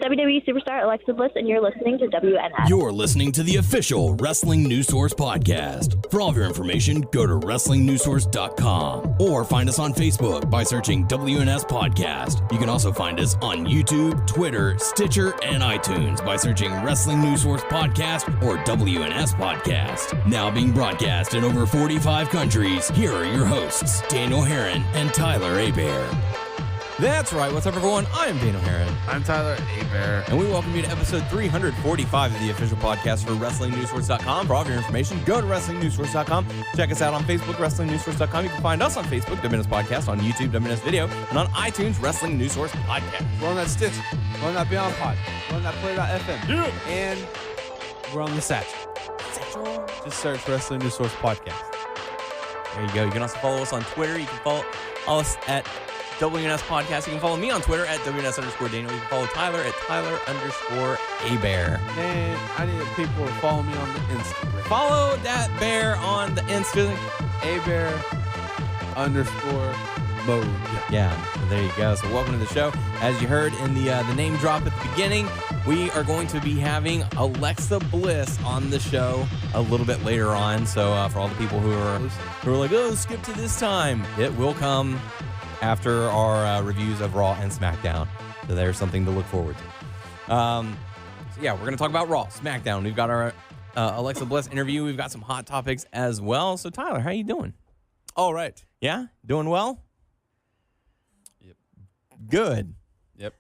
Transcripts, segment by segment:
WWE superstar Alexa Bliss, and you're listening to WNS. You're listening to the official Wrestling News Source podcast. For all of your information, go to WrestlingNewsSource.com or find us on Facebook by searching WNS Podcast. You can also find us on YouTube, Twitter, Stitcher, and iTunes by searching Wrestling News Source Podcast or WNS Podcast. Now being broadcast in over 45 countries, here are your hosts, Daniel Herron and Tyler Abear. That's right. What's up, everyone? I'm Daniel Herron. I'm Tyler Abear. And we welcome you to episode 345 of the official podcast for WrestlingNewsSource.com. For all of your information, go to WrestlingNewsSource.com. Check us out on Facebook, WrestlingNewsSource.com. You can find us on Facebook, WNS Podcast, on YouTube, WNS Video, and on iTunes, Wrestling News Source Podcast. We're on that Stitch. We're on that Beyond Pod. We're on that Play.fm. Yeah. And we're on the Satchel. Just search Wrestling News Source Podcast. There you go. You can also follow us on Twitter. You can follow us at WNS Podcast. You can follow me on Twitter at WNS_Daniel. You can follow Tyler at Tyler_Abear. Man, I need people to follow me on the Instagram. Follow that bear on the Insta. Abear_mode. Yeah, so there you go. So welcome to the show. As you heard in the name drop at the beginning, we are going to be having Alexa Bliss on the show a little bit later on. So for all the people who are like, oh, skip to this time, it will come after our reviews of Raw and Smackdown. So there's something to look forward to. So yeah, we're going to talk about Raw, Smackdown. We've got our Alexa Bliss interview. We've got some hot topics as well. So Tyler, how you doing? All right. Yeah? Doing well? Yep. Good. Yep.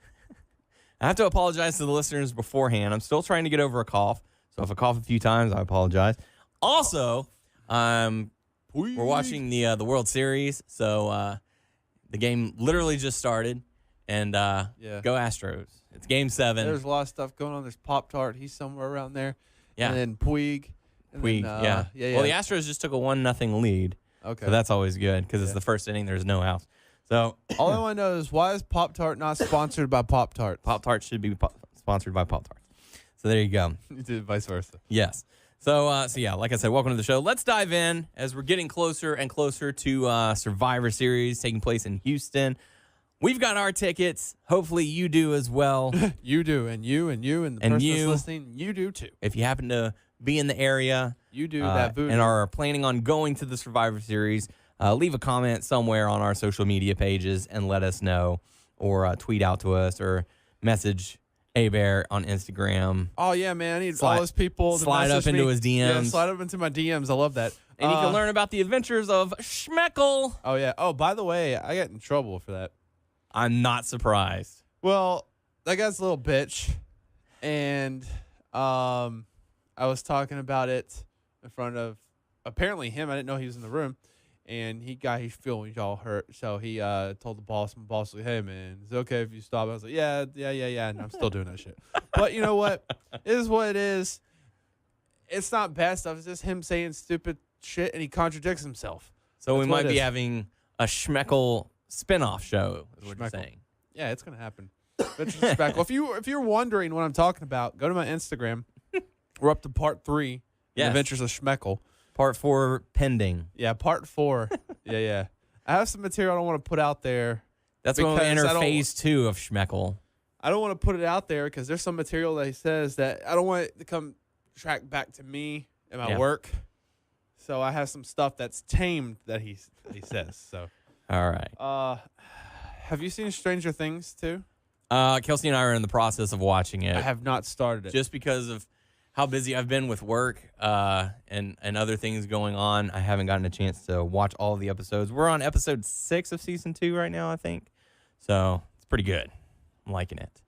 I have to apologize to the listeners beforehand. I'm still trying to get over a cough. So if I cough a few times, I apologize. Also, we're watching the World Series. So the game literally just started, and go Astros. It's Game 7. There's a lot of stuff going on. There's Pop-Tart. He's somewhere around there. Yeah. And then Puig. Puig, yeah. Well, the Astros just took a 1-0 lead. Okay. So that's always good because it's the first inning. There's no outs. So all I want to know is, why is Pop-Tart not sponsored by Pop-Tart? Pop-Tart should be sponsored by Pop-Tart. So there you go. You did vice versa. Yes. So yeah, like I said, welcome to the show. Let's dive in as we're getting closer and closer to Survivor Series taking place in Houston. We've got our tickets. Hopefully you do as well. You do, and you, and the person that's listening, you do too. If you happen to be in the area, you do that voodoo. And are planning on going to the Survivor Series, leave a comment somewhere on our social media pages and let us know, or tweet out to us, or message Abear on Instagram. Oh, yeah, man. I need all those people to slide up into his DMs. Yeah, slide up into my DMs. I love that. And you can learn about the adventures of Schmeckle. Oh, yeah. Oh, by the way, I got in trouble for that. I'm not surprised. Well, that guy's a little bitch. And I was talking about it in front of, apparently, him. I didn't know he was in the room. And he's feeling y'all hurt. So he told the boss, and the boss was like, hey, man, is it okay if you stop? I was like, yeah. And I'm still doing that shit. But you know what? It is what it is. It's not bad stuff. It's just him saying stupid shit, and he contradicts himself. So That's we might be having a Schmeckle spinoff show, is what you're saying. Yeah, it's going to happen. Schmeckle. If you're wondering what I'm talking about, go to my Instagram. We're up to part 3. Yes. Adventures of Schmeckle. Part 4 pending. Yeah, part 4. Yeah. I have some material I don't want to put out there. That's when we enter phase 2 of Schmeckle. I don't want to put it out there because there's some material that he says that I don't want it to come track back to me and my work. So I have some stuff that's tamed that he says. So. All right. Have you seen Stranger Things too? Kelsey and I are in the process of watching it. I have not started it. Just because of how busy I've been with work and other things going on, I haven't gotten a chance to watch all of the episodes. We're on episode 6 of season 2 right now, I think. So it's pretty good. I'm liking it.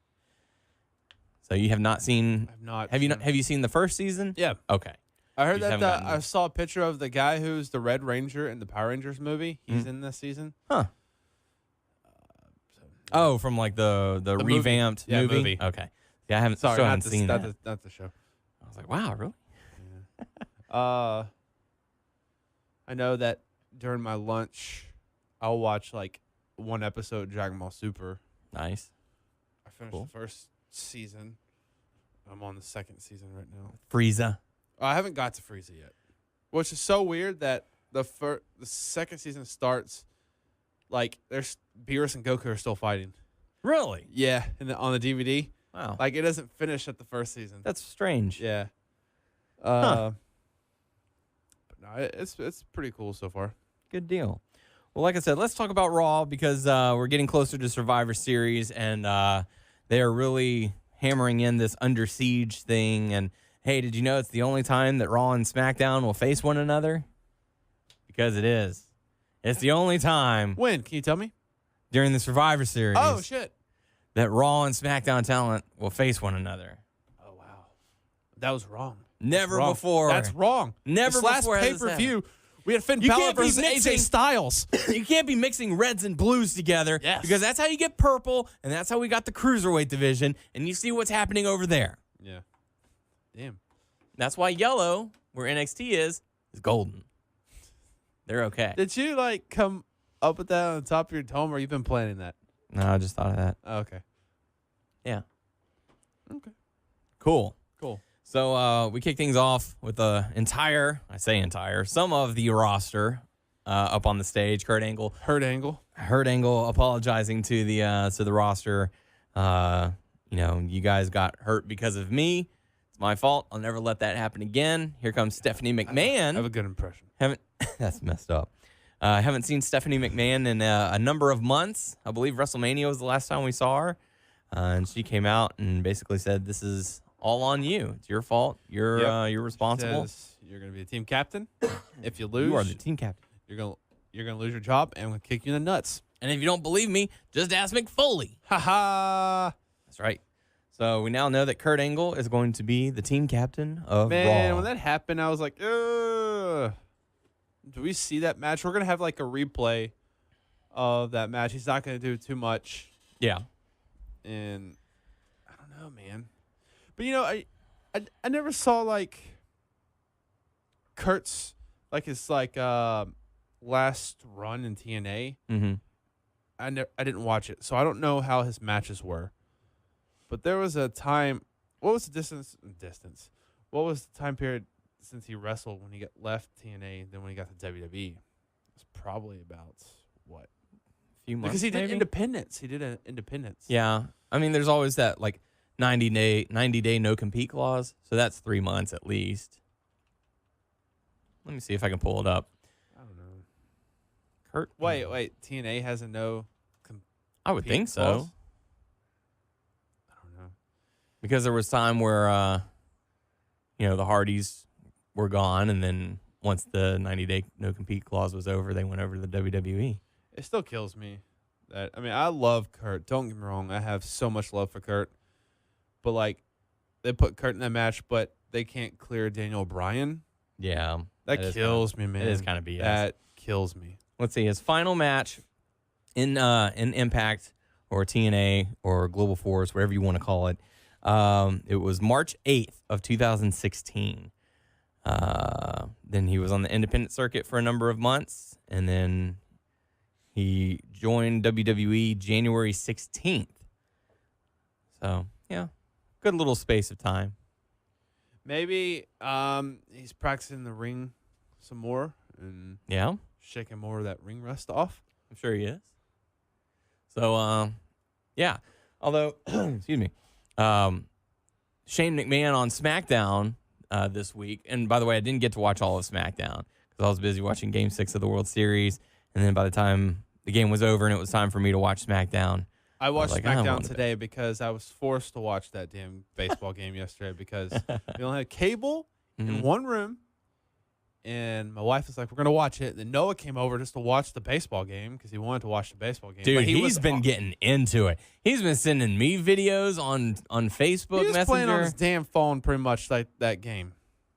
So you have not seen? I've not. Have you seen the first season? Yeah. Okay. I heard that I saw a picture of the guy who's the Red Ranger in the Power Rangers movie. He's in this season. Huh. Oh, from like the revamped movie? Okay. Yeah, I haven't seen that. Not the show. I was like, wow, really? Yeah. I know that during my lunch, I'll watch like one episode of Dragon Ball Super. Nice. I finished the first season. I'm on the second season right now. Frieza. I haven't got to Frieza yet, which is so weird that the second season starts like there's Beerus and Goku are still fighting. Really? Yeah, on the DVD. Wow. Like, it doesn't finish at the first season. That's strange. Yeah. Huh. But no, it's pretty cool so far. Good deal. Well, like I said, let's talk about Raw because we're getting closer to Survivor Series, and they are really hammering in this Under Siege thing. And, hey, did you know it's the only time that Raw and SmackDown will face one another? Because it is. It's the only time. When? Can you tell me? During the Survivor Series. Oh, shit. That Raw and SmackDown talent will face one another. Oh, wow. That was wrong. Never Wrong. before. That's wrong. Never this before last has this pay-per-view, we had Finn You Balor can't be versus mixing- AJ Styles. You can't be mixing reds and blues together Yes. because that's how you get purple, and that's how we got the Cruiserweight division, and you see what's happening over there. Yeah. Damn. That's why yellow, where NXT is golden. They're okay. Did you, like, come up with that on the top of your dome, or you've been planning that? No, I just thought of that. Oh, okay. Yeah. Okay. Cool. Cool. So we kick things off with some of the roster up on the stage. Kurt Angle apologizing to the roster. You guys got hurt because of me. It's my fault. I'll never let that happen again. Here comes Stephanie McMahon. I have a good impression. That's messed up. Haven't seen Stephanie McMahon in a number of months. I believe WrestleMania was the last time we saw her. And she came out and basically said, "This is all on you. It's your fault. You're responsible. Says you're going to be a team captain. If you lose, You are the team captain. you're gonna lose your job, and I'm gonna kick you in the nuts." And if you don't believe me, just ask McFoley." Ha ha! That's right. So we now know that Kurt Angle is going to be the team captain of Man, Raw. when that happened, I was like, ugh. Do we see that match? We're gonna have like a replay of that match. He's not gonna do too much, Yeah. and I don't know, man. But I never saw like Kurt's his last run in TNA. Mm-hmm. I didn't watch it, so I don't know how his matches were. But there was a time. What was the distance? What was the time period since he wrestled when he left TNA, then when he got to WWE? It's probably about what? A few months. Because he did maybe? Independence. He did an Independence. Yeah. I mean, there's always that 90-day no compete clause. So that's 3 months at least. Let me see if I can pull it up. I don't know. Kurt. Wait. TNA has a no. I would think so. clause? I don't know. Because there was time where, the Hardys were gone, and then once the 90-day no-compete clause was over, they went over to the WWE. It still kills me. I love Kurt. Don't get me wrong. I have so much love for Kurt. But, they put Kurt in that match, but they can't clear Daniel Bryan. Yeah. That kills me, man. It is kind of BS. That kills me. Let's see. His final match in Impact or TNA or Global Force, whatever you want to call it, it was March 8th of 2016. Then he was on the independent circuit for a number of months, and then he joined WWE January 16th. So, yeah, good little space of time. Maybe he's practicing the ring some more and shaking more of that ring rust off. I'm sure he is. So, yeah. Although, excuse me, Shane McMahon on Smackdown this week. And by the way, I didn't get to watch all of Smackdown because I was busy watching Game 6 of the World Series. And then by the time the game was over and it was time for me to watch Smackdown, I watched Smackdown today today because I was forced to watch that damn baseball game yesterday because we only had cable in one room. And my wife was like, "We're going to watch it." And then Noah came over just to watch the baseball game because he wanted to watch the baseball game. Dude, but he's been getting into it. He's been sending me videos on Facebook He was Messenger. playing on his damn phone pretty much like that game.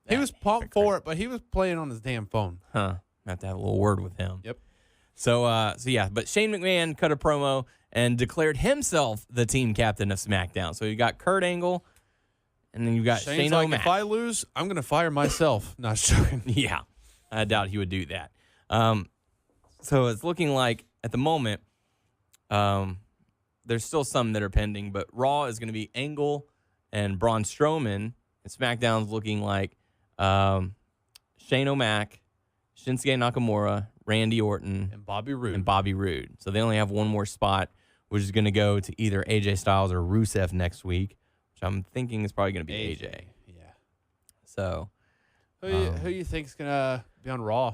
He was pumped for it, but he was playing on his damn phone. Huh. I have to have a little word with him. Yep. So yeah, but Shane McMahon cut a promo and declared himself the team captain of SmackDown. So you got Kurt Angle, and then you got Shane's Shane like, O'Mac. if I lose, I'm going to fire myself. Not joking. Yeah, I doubt he would do that. So it's looking like at the moment, there's still some that are pending, but Raw is going to be Angle and Braun Strowman, and SmackDown's looking like Shane O'Mac, Shinsuke Nakamura, Randy Orton, And Bobby Roode. and Bobby Roode. So they only have one more spot, which is going to go to either AJ Styles or Rusev next week. which I'm thinking is probably going to be AJ. Yeah. So, Who you think's gonna be on Raw?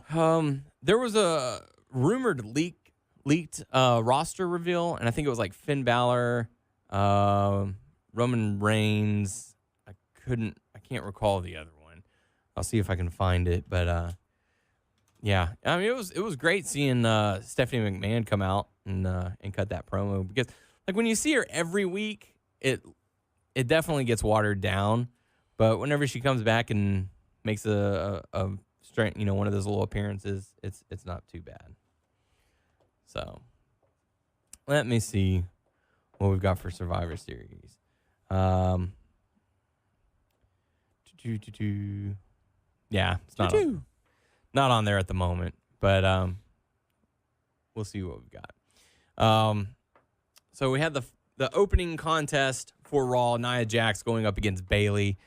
there was a rumored leaked roster reveal, and I think it was like Finn Balor, Roman Reigns. I can't recall the other one. I'll see if I can find it, but yeah. I mean, it was great seeing Stephanie McMahon come out and cut that promo, because like when you see her every week, it definitely gets watered down, but whenever she comes back and makes a strength, one of those little appearances, it's not too bad. So let me see what we've got for Survivor Series. Yeah, it's not on there at the moment, but we'll see what we've got. So we had the opening contest for Raw, Nia Jax going up against Bayley.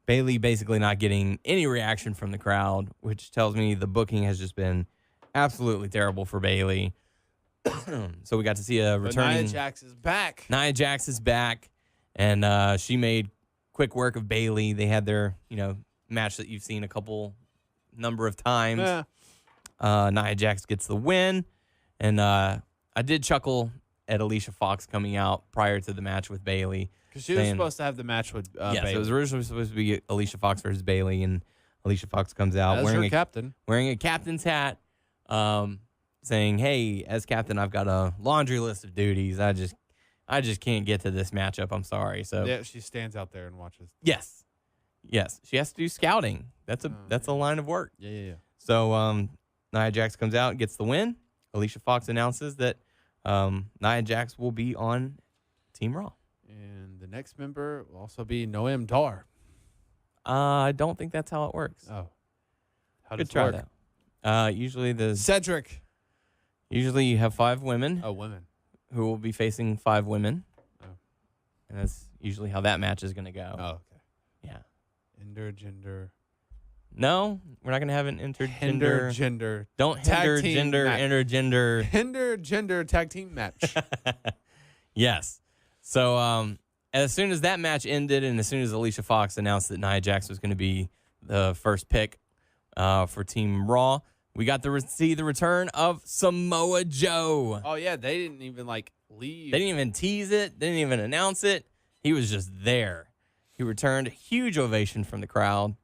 Bayley basically not getting any reaction from the crowd, which tells me the booking has just been absolutely terrible for Bayley. So we got to see a returning. Nia Jax is back. Nia Jax is back, and she made quick work of Bayley. They had their match that you've seen a number of times. Yeah. Nia Jax gets the win, and I did chuckle at Alicia Fox coming out prior to the match with Bayley. Because she was supposed to have the match with Bayley. Yes, it was originally supposed to be Alicia Fox versus Bayley, and Alicia Fox comes out wearing a captain's hat, saying, "Hey, as captain, I've got a laundry list of duties. I just can't get to this matchup. I'm sorry." So yeah, she stands out there and watches. Yes, she has to do scouting. That's a line of work. Yeah. So Nia Jax comes out and gets the win. Alicia Fox announces that Nia Jax will be on Team Raw. And the next member will also be Noam Dar. I don't think that's how it works. Oh. How Good does it try work? that. Usually Cedric. Usually you have 5 women. Oh, women. Who will be facing 5 women. Oh. And that's usually how that match is going to go. Oh, okay. Yeah. Intergender. No, we're not going to have an intergender. Gender. Don't hinder gender, intergender. Hinder gender tag team match. Yes. So as soon as that match ended, and as soon as Alicia Fox announced that Nia Jax was going to be the first pick for Team Raw, we got to see the return of Samoa Joe. Oh, yeah. They didn't even, leave. They didn't even tease it. They didn't even announce it. He was just there. He returned. Huge ovation from the crowd.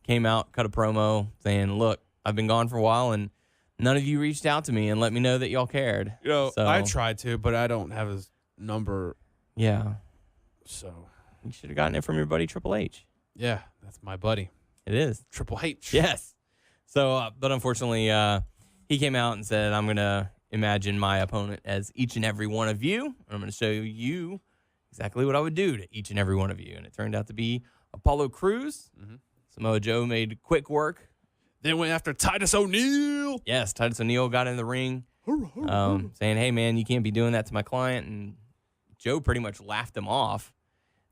Came out, cut a promo saying, "Look, I've been gone for a while, and none of you reached out to me and let me know that y'all cared." So, So I tried to, but I don't have his number. yeah, So, you should have gotten it from your buddy Triple H. yeah, that's my buddy. It is. Triple H. Yes. So, but unfortunately, he came out and said, "I'm going to imagine my opponent as each and every one of you. And I'm going to show you exactly what I would do to each and every one of you." And it turned out to be Apollo Crews. Mm-hmm. Samoa Joe made quick work. Then went after Titus O'Neil. Yes, Titus O'Neil got in the ring, saying, "Hey, man, you can't be doing that to my client." And Joe pretty much laughed him off.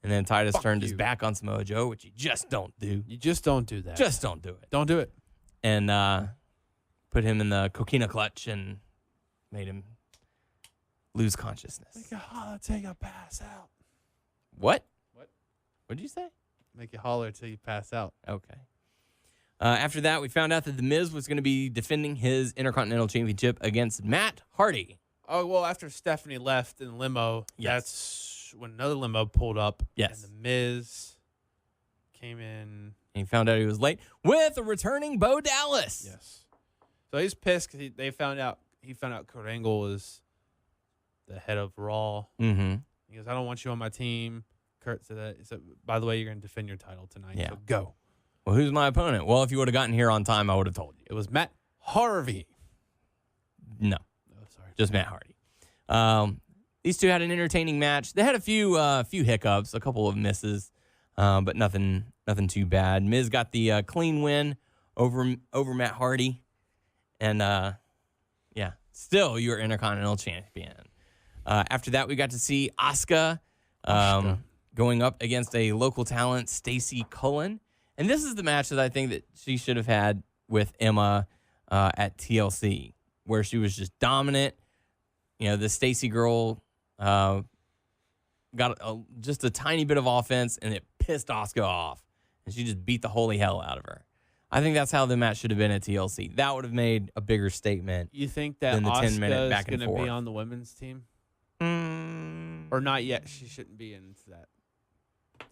And then Titus turned his back on Samoa Joe, which you just don't do. You just don't do that. Just don't do it. Don't do it. And put him in the coquina clutch and made him lose consciousness. Make you holler till you pass out. What? What? What'd you say? Make you holler till you pass out. Okay. After that, we found out that The Miz was going to be defending his Intercontinental Championship against Matt Hardy. Oh, well, after Stephanie left in the limo, Yes. that's when another limo pulled up. Yes. And The Miz came in. And he found out he was late with a returning Bo Dallas. Yes. So he's pissed because he found out Kurt Angle was the head of Raw. Mm-hmm. He goes, "I don't want you on my team." Kurt said that. He said, "By the way, you're going to defend your title tonight. Yeah. So go." Well, who's my opponent? Well, if you would have gotten here on time, I would have told you. It was Matt Harvey. No. Oh, sorry. Just Matt Hardy. These two had an entertaining match. They had a few hiccups, a couple of misses, but nothing too bad. Miz got the clean win over Matt Hardy, and still you're Intercontinental Champion. After that, we got to see Asuka going up against a local talent, Stacey Cullen, and this is the match that I think that she should have had with Emma at TLC, where she was just dominant. The Stacey girl got just a tiny bit of offense, and it pissed Asuka off. And she just beat the holy hell out of her. I think that's how the match should have been at TLC. That would have made a bigger statement. You think that than the 10-minute Asuka back is and going to be forth. on the women's team? Or not yet? She shouldn't be into that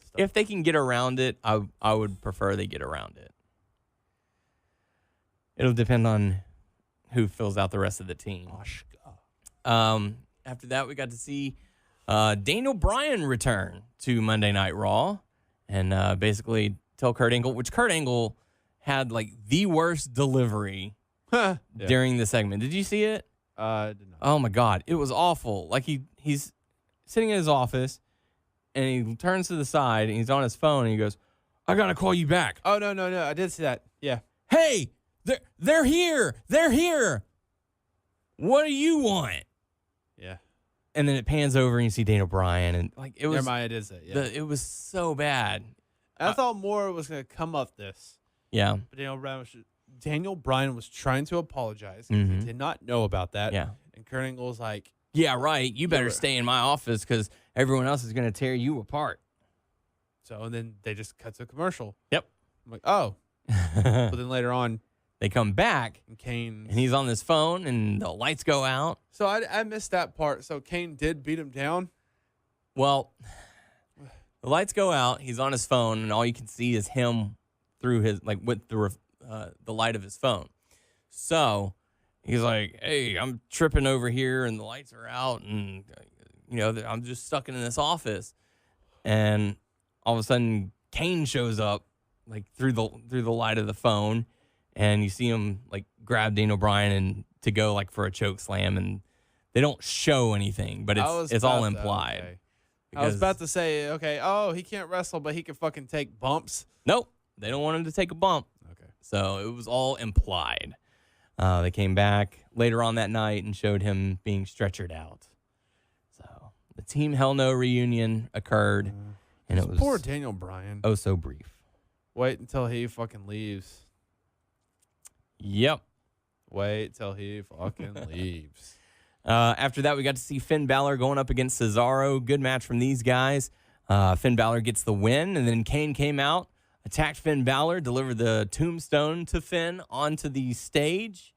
stuff. If they can get around it, I would prefer they get around it. It'll depend on who fills out the rest of the team. After that, we got to see Daniel Bryan return to Monday Night Raw and basically tell Kurt Angle, which Kurt Angle had like the worst delivery during the segment. Did you see it? I did not. Oh my God, it was awful. Like he's sitting in his office and he turns to the side and he's on his phone and he goes, "I gotta call you back." Oh no, I did see that. Yeah. Hey, they're here. They're here. What do you want? Yeah. And then it pans over and you see Daniel Bryan and like it was. Never mind, I did say it. Yeah. It was so bad. I thought more was going to come up this. Yeah. But Daniel Bryan was trying to apologize. He did not know about that. Yeah. And Kurt Angle was like, "Yeah, right. You better stay in my office because everyone else is going to tear you apart." So, and then they just cut to a commercial. Yep. I'm like, oh. But then later on, they come back and Kane. and he's on this phone and the lights go out. So I missed that part. So Kane did beat him down. Well, the lights go out. He's on his phone, and all you can see is him through his with the light of his phone. So he's like, "Hey, I'm tripping over here, and the lights are out, and I'm just stuck in this office." And all of a sudden, Kane shows up like through the light of the phone, and you see him like grab Daniel Bryan and to go like for a choke slam, and they don't show anything, but it's all implied. Okay. I was about to say, okay, he can't wrestle, but he can fucking take bumps. Nope, they don't want him to take a bump. Okay. So it was all implied. They came back later on that night and showed him being stretchered out. So the Team Hell No reunion occurred, and it was poor Daniel Bryan. oh so brief. Wait until he fucking leaves. Yep. Wait till he fucking leaves. After that, we got to see Finn Balor going up against Cesaro. Good match from these guys. Finn Balor gets the win, and then Kane came out, attacked Finn Balor, delivered the tombstone to Finn onto the stage,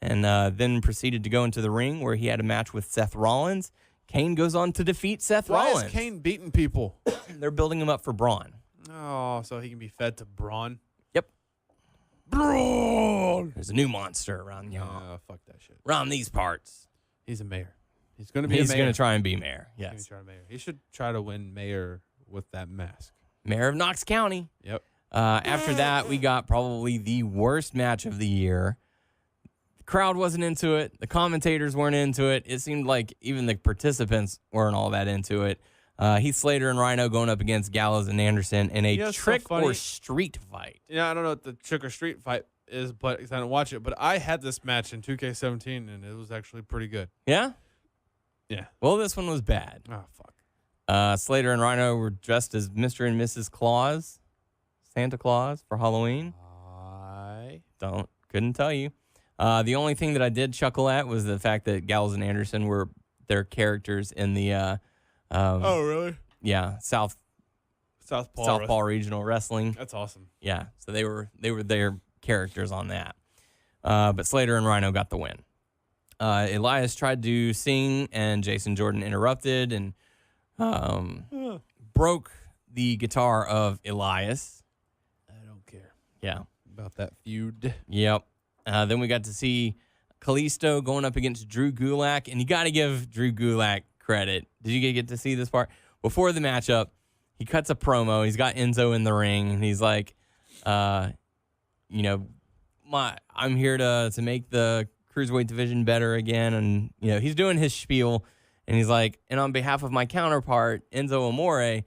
and then proceeded to go into the ring where he had a match with Seth Rollins. Kane goes on to defeat Seth Rollins. Why is Kane beating people? They're building him up for Braun. Oh, so he can be fed to Braun? Yep. Braun! There's a new monster around Fuck that shit. around these parts. He's a mayor. He's going to be He's a mayor. going to try and be mayor. He's gonna Yes. try to mayor. He should try to win mayor with that mask. Mayor of Knox County. Yep. After that, we got probably the worst match of the year. The crowd wasn't into it. The commentators weren't into it. It seemed like even the participants weren't all that into it. Heath Slater and Rhino going up against Gallows and Anderson in a trick or street fight. Yeah, I don't know what the trick or street fight is, but 'cause I didn't watch it. But I had this match in 2K17, and it was actually pretty good. Yeah? Yeah. Well, this one was bad. Oh, fuck. Slater and Rhino were dressed as Mr. and Mrs. Claus, Santa Claus for Halloween. Couldn't tell you. The only thing that I did chuckle at was the fact that Gallows and Anderson were their characters in the oh, really? Yeah, South Paul Regional Wrestling. That's awesome. Yeah, so they were their characters on that. But Slater and Rhino got the win. Elias tried to sing, and Jason Jordan interrupted and broke the guitar of Elias. I don't care. Yeah. About that feud. Yep. Then we got to see Kalisto going up against Drew Gulak, and you got to give Drew Gulak credit. Did you get to see this part? Before the matchup, he cuts a promo. He's got Enzo in the ring, and he's like, I'm here to make the Cruiserweight division better again. And, he's doing his spiel, and he's like, and on behalf of my counterpart, Enzo Amore,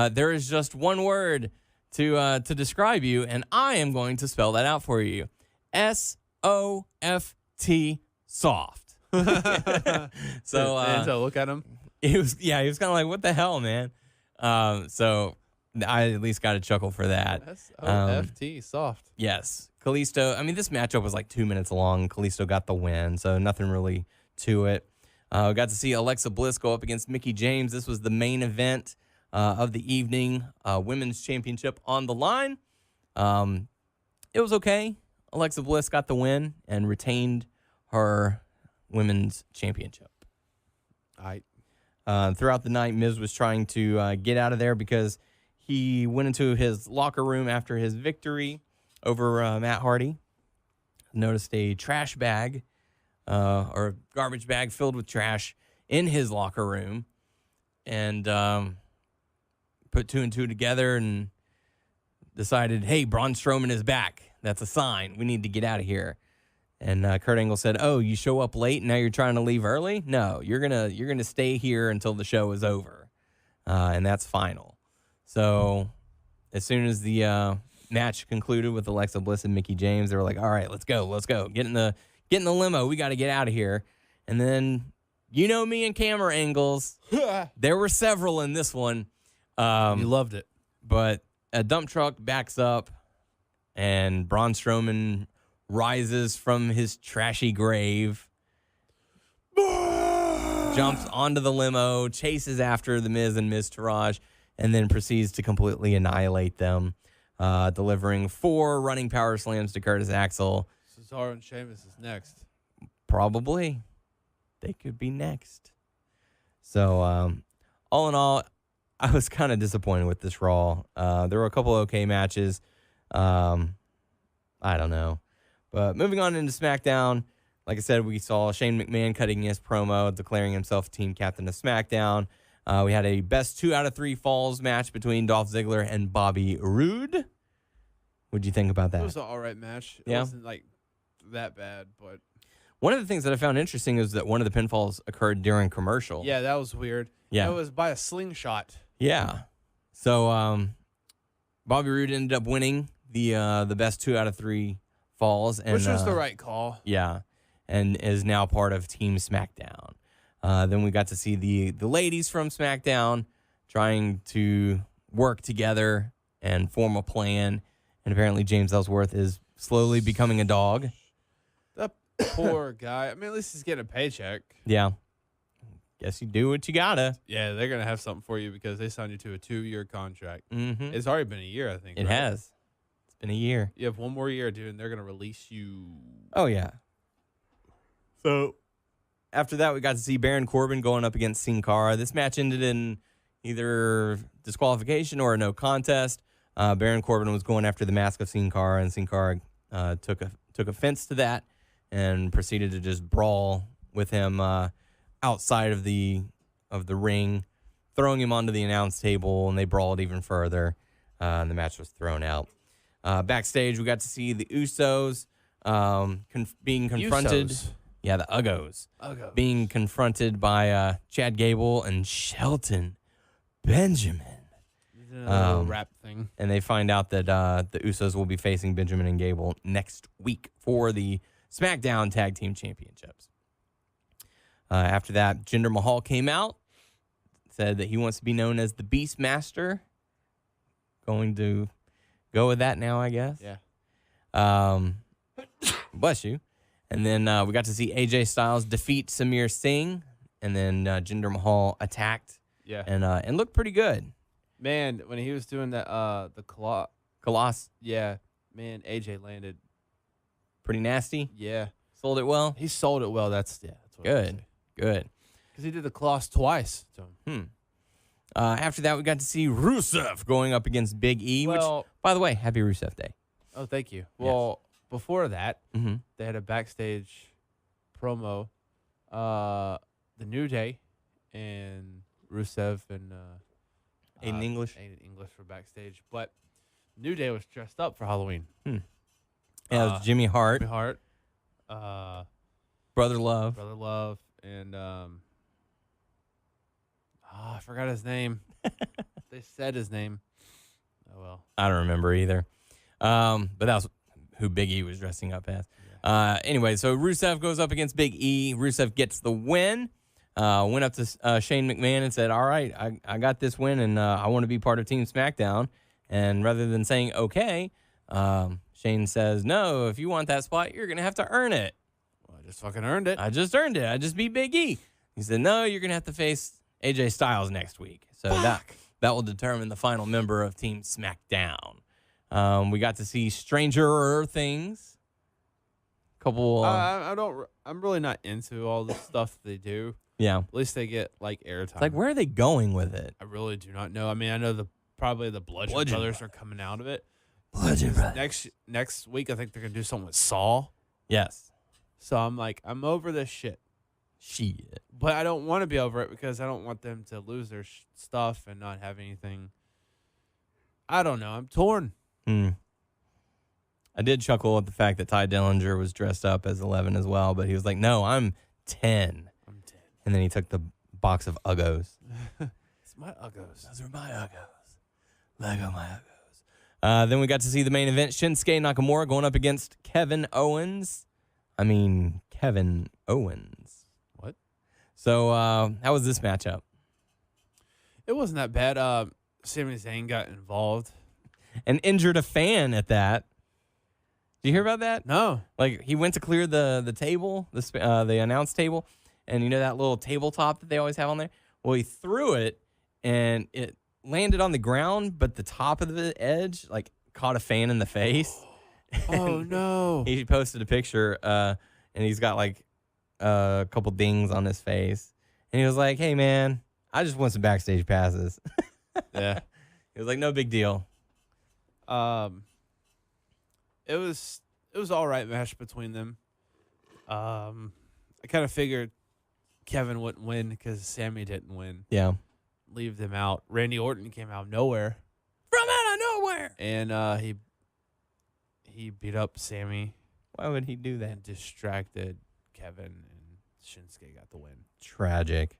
there is just one word to describe you, and I am going to spell that out for you. S-O-F-T, soft. So Enzo, look at him. He was kind of like, what the hell, man? So I at least got a chuckle for that. S-O-F-T, soft. Yes. Kalisto, this matchup was like 2 minutes long. Kalisto got the win, so nothing really to it. We got to see Alexa Bliss go up against Mickie James. This was the main event of the evening. Women's Championship on the line. It was okay. Alexa Bliss got the win and retained her Women's Championship. All right. Throughout the night, Miz was trying to get out of there because he went into his locker room after his victory over Matt Hardy. Noticed a trash bag or a garbage bag filled with trash in his locker room, and put two and two together and decided, hey, Braun Strowman is back. That's a sign. We need to get out of here. And Kurt Angle said, oh, you show up late and now you're trying to leave early? No, you're gonna stay here until the show is over. And that's final. So as soon as the match concluded with Alexa Bliss and Mickie James, they were like, all right, let's go. Get in the limo. We got to get out of here. And then, you know me and camera angles. There were several in this one. You loved it. But a dump truck backs up and Braun Strowman rises from his trashy grave, jumps onto the limo, chases after the Miz and Miz Taraj, and then proceeds to completely annihilate them, delivering 4 running power slams to Curtis Axel. Cesaro and Sheamus is next. Probably. They could be next. So, all in all, I was kind of disappointed with this Raw. There were a couple okay matches. I don't know. But moving on into SmackDown, like I said, we saw Shane McMahon cutting his promo, declaring himself team captain of SmackDown. We had a best 2 out of 3 falls match between Dolph Ziggler and Bobby Roode. What'd you think about that? It was an all right match. It wasn't like that bad, but one of the things that I found interesting is that one of the pinfalls occurred during commercial. yeah, that was weird. Yeah. It was by a slingshot. Yeah. So Bobby Roode ended up winning the best 2 out of 3 falls, and Which was the right call. Yeah, and is now part of Team SmackDown. Then we got to see the ladies from SmackDown trying to work together and form a plan. And apparently James Ellsworth is slowly becoming a dog. That poor guy. I mean, at least he's getting a paycheck. Yeah. Guess you do what you gotta. Yeah, they're going to have something for you because they signed you to a 2-year contract. Mm-hmm. It's already been a year, I think. It right? has. It's been a year. You have one more year, dude, and they're going to release you. Oh, yeah. So after that, we got to see Baron Corbin going up against Sin Cara. This match ended in either disqualification or a no contest. Baron Corbin was going after the mask of Sin Cara, and Sin Cara took offense to that and proceeded to just brawl with him outside of the ring, throwing him onto the announce table, and they brawled even further. And the match was thrown out. Backstage, we got to see the Usos being confronted. Usos? Yeah, the Uggos. Uggos. Being confronted by Chad Gable and Shelton Benjamin. A little rap thing. And they find out that the Usos will be facing Benjamin and Gable next week for the SmackDown Tag Team Championships. After that, Jinder Mahal came out, said that he wants to be known as the Beastmaster. Going to go with that now, I guess. Yeah. Bless you. And then we got to see AJ Styles defeat Samir Singh, and then Jinder Mahal attacked. Yeah. And looked pretty good. Man, when he was doing that, the Colossus, yeah, man, AJ landed. pretty nasty. Yeah. Sold it well. He sold it well. That's what Good. Good. Because he did the Colossus twice to him. After that, we got to see Rusev going up against Big E, Well- which, by the way, happy Rusev Day. Oh, thank you. Well, before that, Mm-hmm. they had a backstage promo. The New Day and Rusev and Aiden English. Aiden English were backstage, but New Day was dressed up for Halloween. Yeah, it was Jimmy Hart, Jimmy Hart, Brother Love. Brother Love, and I forgot his name. They said his name. Oh well. I don't remember either. But that was who Big E was dressing up as. Anyway, so Rusev goes up against Big E. Rusev gets the win. Went up to Shane McMahon and said, all right, I got this win, and I want to be part of Team SmackDown. And rather than saying, okay, Shane says, no, if you want that spot, you're going to have to earn it. Well, I just fucking earned it. I just earned it. I just beat Big E. He said, no, you're going to have to face AJ Styles next week. So that will determine the final member of Team SmackDown. We got to see Stranger Things. Couple. I'm really not into all the stuff they do. Yeah. At least they get like airtime. It's like, where are they going with it? I really do not know. I mean, I know probably the Bludgeon Brothers are coming out of it. Bludgeon Brothers. Next week, I think they're gonna do something with Saul. Yes. So I'm like, I'm over this shit. Shit. But I don't want to be over it because I don't want them to lose their stuff and not have anything. I don't know. I'm torn. I did chuckle at the fact that Ty Dillinger was dressed up as 11 as well, but he was like, no, I'm 10. I'm 10. And then he took the box of Uggos. It's my Uggos. Those are my Uggos. Lego my Uggos. Then we got to see the main event, Shinsuke Nakamura going up against Kevin Owens. Kevin Owens. What? So how was this matchup? It wasn't that bad. Sami Zayn got involved. And injured a fan at that. Did you hear about that? No. Like, he went to clear the table, the announce table, and you know that little tabletop that they always have on there? Well, he threw it, and it landed on the ground, but the top of the edge, like, caught a fan in the face. Oh, no. He posted a picture, and he's got, like, a couple dings on his face. And he was like, hey, man, I just want some backstage passes. Yeah. He was like, no big deal. It was all right match between them. I kind of figured Kevin wouldn't win because Sammy didn't win. Yeah. Leave them out. Randy Orton came out of nowhere. From out of nowhere. And he beat up Sammy. Why would he do that? And distracted Kevin, and Shinsuke got the win. Tragic.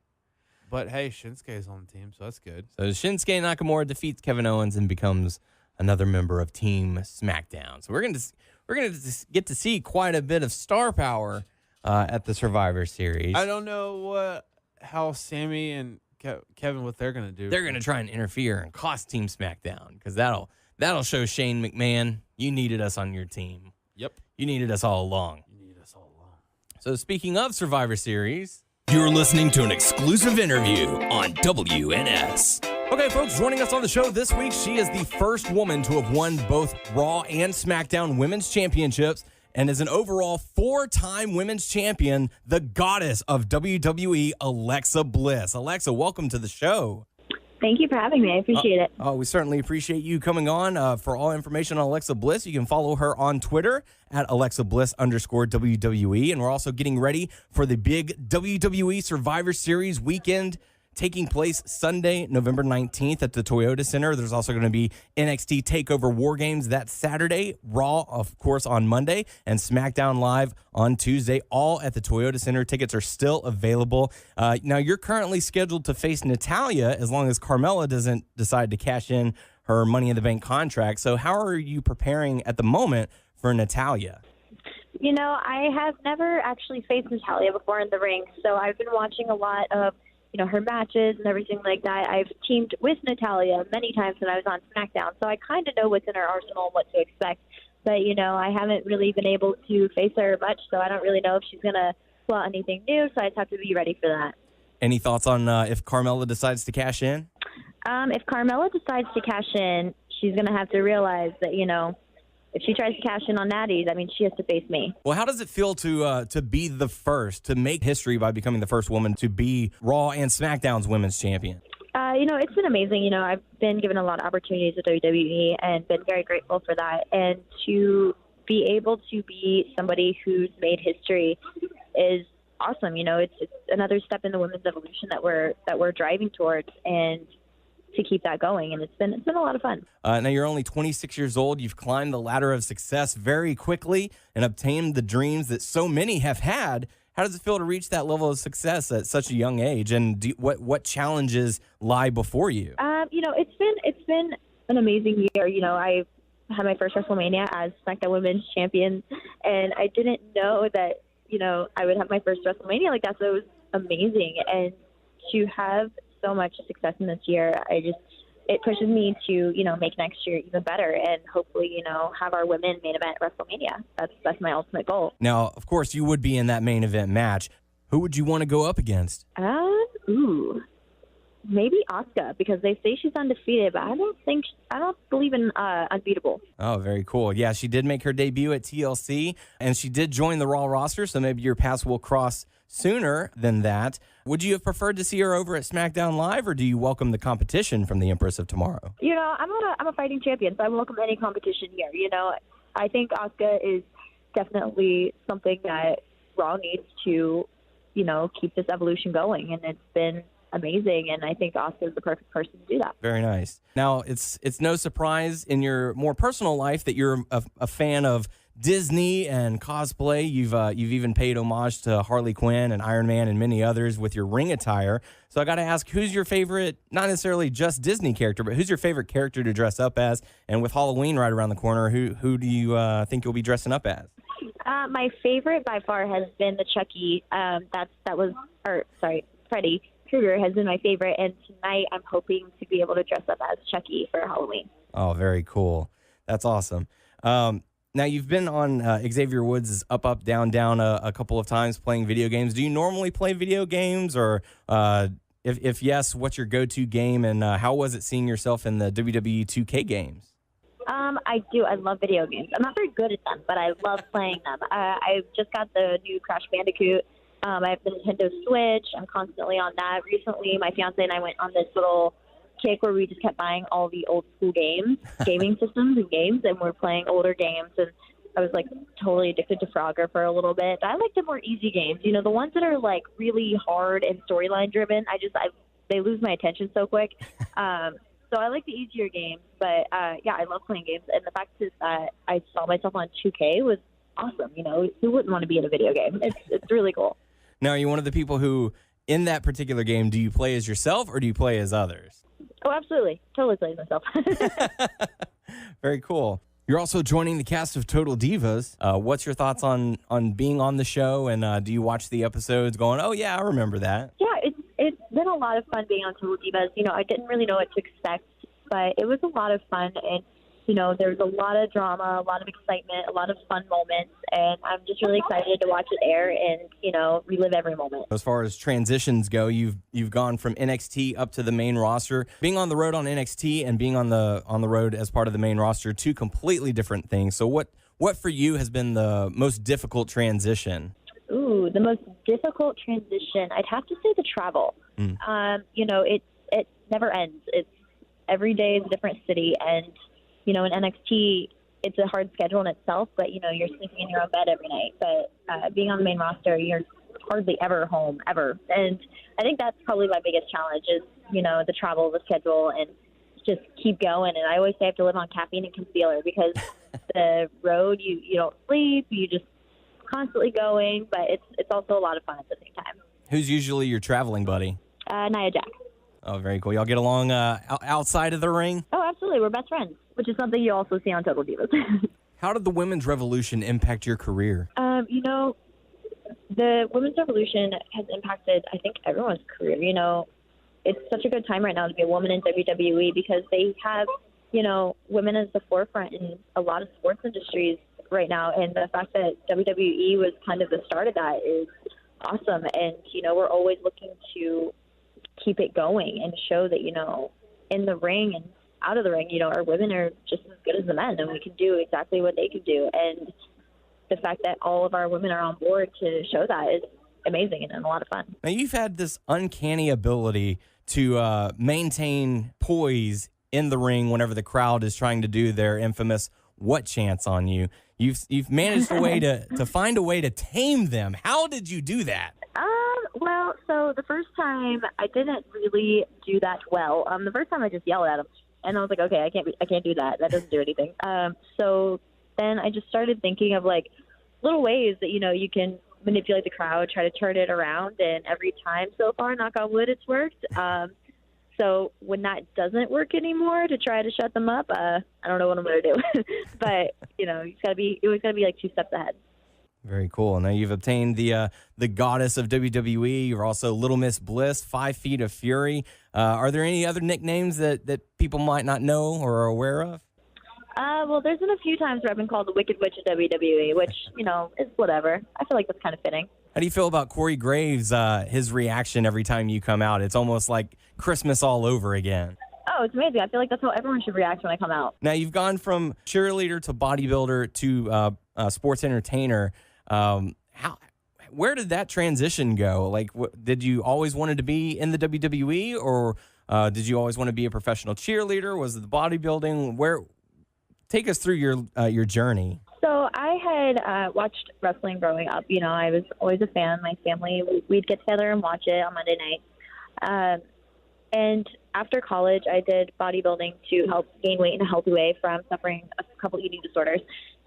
But hey, Shinsuke's on the team, so that's good. So Shinsuke Nakamura defeats Kevin Owens and becomes another member of Team SmackDown. So we're gonna get to see quite a bit of star power at the Survivor Series. I don't know how Sammy and Kevin, what they're gonna do. They're gonna try and interfere and cost Team SmackDown because that'll show Shane McMahon you needed us on your team. Yep, you needed us all along. So speaking of Survivor Series, you're listening to an exclusive interview on WNS. Okay, folks, joining us on the show this week, she is the first woman to have won both Raw and SmackDown Women's Championships and is an overall 4-time Women's Champion, the goddess of WWE, Alexa Bliss. Alexa, welcome to the show. Thank you for having me. I appreciate it. Oh, we certainly appreciate you coming on. For all information on Alexa Bliss, you can follow her on Twitter at AlexaBliss_WWE. And we're also getting ready for the big WWE Survivor Series weekend taking place Sunday, November 19th at the Toyota Center. There's also going to be NXT TakeOver War Games that Saturday, Raw, of course, on Monday, and SmackDown Live on Tuesday, all at the Toyota Center. Tickets are still available. Now, you're currently scheduled to face Natalya as long as Carmella doesn't decide to cash in her Money in the Bank contract. So how are you preparing at the moment for Natalya? You know, I have never actually faced Natalya before in the ring, so I've been watching a lot of her matches and everything like that. I've teamed with Natalya many times when I was on SmackDown, so I kind of know what's in her arsenal and what to expect. But, I haven't really been able to face her much, so I don't really know if she's going to pull out anything new, so I just have to be ready for that. Any thoughts on if Carmella decides to cash in? If Carmella decides to cash in, she's going to have to realize that, if she tries to cash in on Natty, that means she has to face me. Well, how does it feel to be the first, to make history by becoming the first woman to be Raw and SmackDown's women's champion? It's been amazing. I've been given a lot of opportunities at WWE and been very grateful for that. And to be able to be somebody who's made history is awesome. It's another step in the women's evolution that we're driving towards, and to keep that going, and it's been a lot of fun. Now you're only 26 years old. You've climbed the ladder of success very quickly and obtained the dreams that so many have had. How does it feel to reach that level of success at such a young age? And what challenges lie before you? It's been an amazing year. I had my first WrestleMania as SmackDown Women's Champion, and I didn't know that I would have my first WrestleMania like that. So it was amazing, and to have so much success in this year, it pushes me to make next year even better, and hopefully have our women main event at WrestleMania. That's my ultimate goal. Now, of course, you would be in that main event match. Who would you want to go up against? Maybe Asuka, because they say she's undefeated, but I don't believe in unbeatable. Oh, very cool. Yeah, she did make her debut at TLC, and she did join the Raw roster, so maybe your paths will cross sooner than that. Would you have preferred to see her over at SmackDown Live, or do you welcome the competition from the Empress of Tomorrow? You know, I'm a fighting champion, so I welcome any competition here. You know, I think Asuka is definitely something that Raw needs to, you know, keep this evolution going, and it's been amazing, and I think Asuka is the perfect person to do that. Very nice. Now, it's no surprise in your more personal life that you're a fan of Disney and cosplay. You've even paid homage to Harley Quinn and Iron Man and many others with your ring attire. So I got to ask, who's your favorite, not necessarily just Disney character, but who's your favorite character to dress up as? And with Halloween right around the corner, who do you think you'll be dressing up as? My favorite by far has been the Chucky. Freddy Krueger has been my favorite, and tonight I'm hoping to be able to dress up as Chucky for Halloween. Oh, very cool. That's awesome. Now, you've been on Xavier Woods' Up, Up, Down, Down a couple of times playing video games. Do you normally play video games, or if yes, what's your go-to game, and how was it seeing yourself in the WWE 2K games? I do. I love video games. I'm not very good at them, but I love playing them. I just got the new Crash Bandicoot. I have the Nintendo Switch. I'm constantly on that. Recently, my fiance and I went on this little kick where we just kept buying all the old school games, gaming systems and games, and we're playing older games. And I was like totally addicted to Frogger for a little bit. I like the more easy games. You know, the ones that are like really hard and storyline driven. They lose my attention so quick. So I like the easier games. But yeah, I love playing games. And the fact is that I saw myself on 2K was awesome. You know, who wouldn't want to be in a video game? It's really cool. Now, are you one of the people who, in that particular game, do you play as yourself or do you play as others? Oh, absolutely. Totally play as myself. Very cool. You're also joining the cast of Total Divas. What's your thoughts on being on the show, and do you watch the episodes going, oh, yeah, I remember that? Yeah, it's been a lot of fun being on Total Divas. You know, I didn't really know what to expect, but it was a lot of fun, and you know, there's a lot of drama, a lot of excitement, a lot of fun moments, and I'm just really excited to watch it air and, you know, relive every moment. As far as transitions go, you've gone from NXT up to the main roster. Being on the road on NXT and being on the road as part of the main roster, two completely different things. So what for you has been the most difficult transition? Ooh, the most difficult transition, I'd have to say the travel. You know, it never ends. It's every day is a different city, and you know, in NXT, it's a hard schedule in itself, but, you know, you're sleeping in your own bed every night. But being on the main roster, you're hardly ever home, ever. And I think that's probably my biggest challenge is, you know, the travel, the schedule, and just keep going. And I always say I have to live on caffeine and concealer because the road, you don't sleep, you just constantly going, but it's also a lot of fun at the same time. Who's usually your traveling buddy? Nia Jax. Oh, very cool. Y'all get along outside of the ring? Oh, absolutely. We're best friends, which is something you also see on Total Divas. How did the Women's Revolution impact your career? You know, the Women's Revolution has impacted, I think, everyone's career. You know, it's such a good time right now to be a woman in WWE because they have, you know, women as the forefront in a lot of sports industries right now. And the fact that WWE was kind of the start of that is awesome. And, you know, we're always looking to keep it going and show that, you know, in the ring and out of the ring, you know, our women are just as good as the men and we can do exactly what they can do. And the fact that all of our women are on board to show that is amazing and a lot of fun. Now, you've had this uncanny ability to maintain poise in the ring whenever the crowd is trying to do their infamous what chants on you. You've managed a way to find a way to tame them. How did you do that? Well, so the first time I didn't really do that well. The first time I just yelled at them, and I was like, okay, I can't do that. That doesn't do anything. So then I just started thinking of like little ways that, you know, you can manipulate the crowd, try to turn it around, and every time so far, knock on wood, it's worked. So when that doesn't work anymore, to try to shut them up, I don't know what I'm going to do. But, you know, it was got to be like two steps ahead. Very cool. Now you've obtained the goddess of WWE. You're also Little Miss Bliss, 5 Feet of Fury. Are there any other nicknames that people might not know or are aware of? Well, there's been a few times where I've been called the Wicked Witch of WWE, which, you know, is whatever. I feel like that's kind of fitting. How do you feel about Corey Graves, his reaction every time you come out? It's almost like Christmas all over again. Oh, it's amazing. I feel like that's how everyone should react when I come out. Now, you've gone from cheerleader to bodybuilder to sports entertainer. Where did that transition go? Like, did you always wanted to be in the WWE, or did you always want to be a professional cheerleader? Was it the bodybuilding? Take us through your journey. So I had watched wrestling growing up. You know, I was always a fan. My family, we'd get together and watch it on Monday nights. And after college, I did bodybuilding to help gain weight in a healthy way from suffering a couple eating disorders.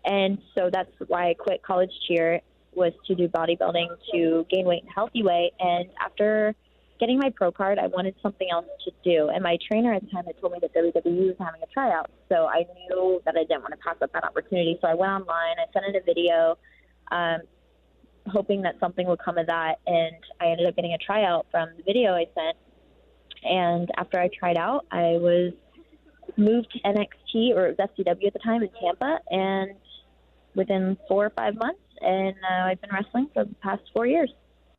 And so that's why I quit college cheer, was to do bodybuilding to gain weight in a healthy way. And after getting my pro card, I wanted something else to do. And my trainer at the time had told me that WWE was having a tryout. So I knew that I didn't want to pass up that opportunity. So I went online, I sent in a video, hoping that something would come of that. And I ended up getting a tryout from the video I sent. And after I tried out, I was moved to NXT, or it was FCW at the time, in Tampa. And within 4 or 5 months, and I've been wrestling for the past 4 years.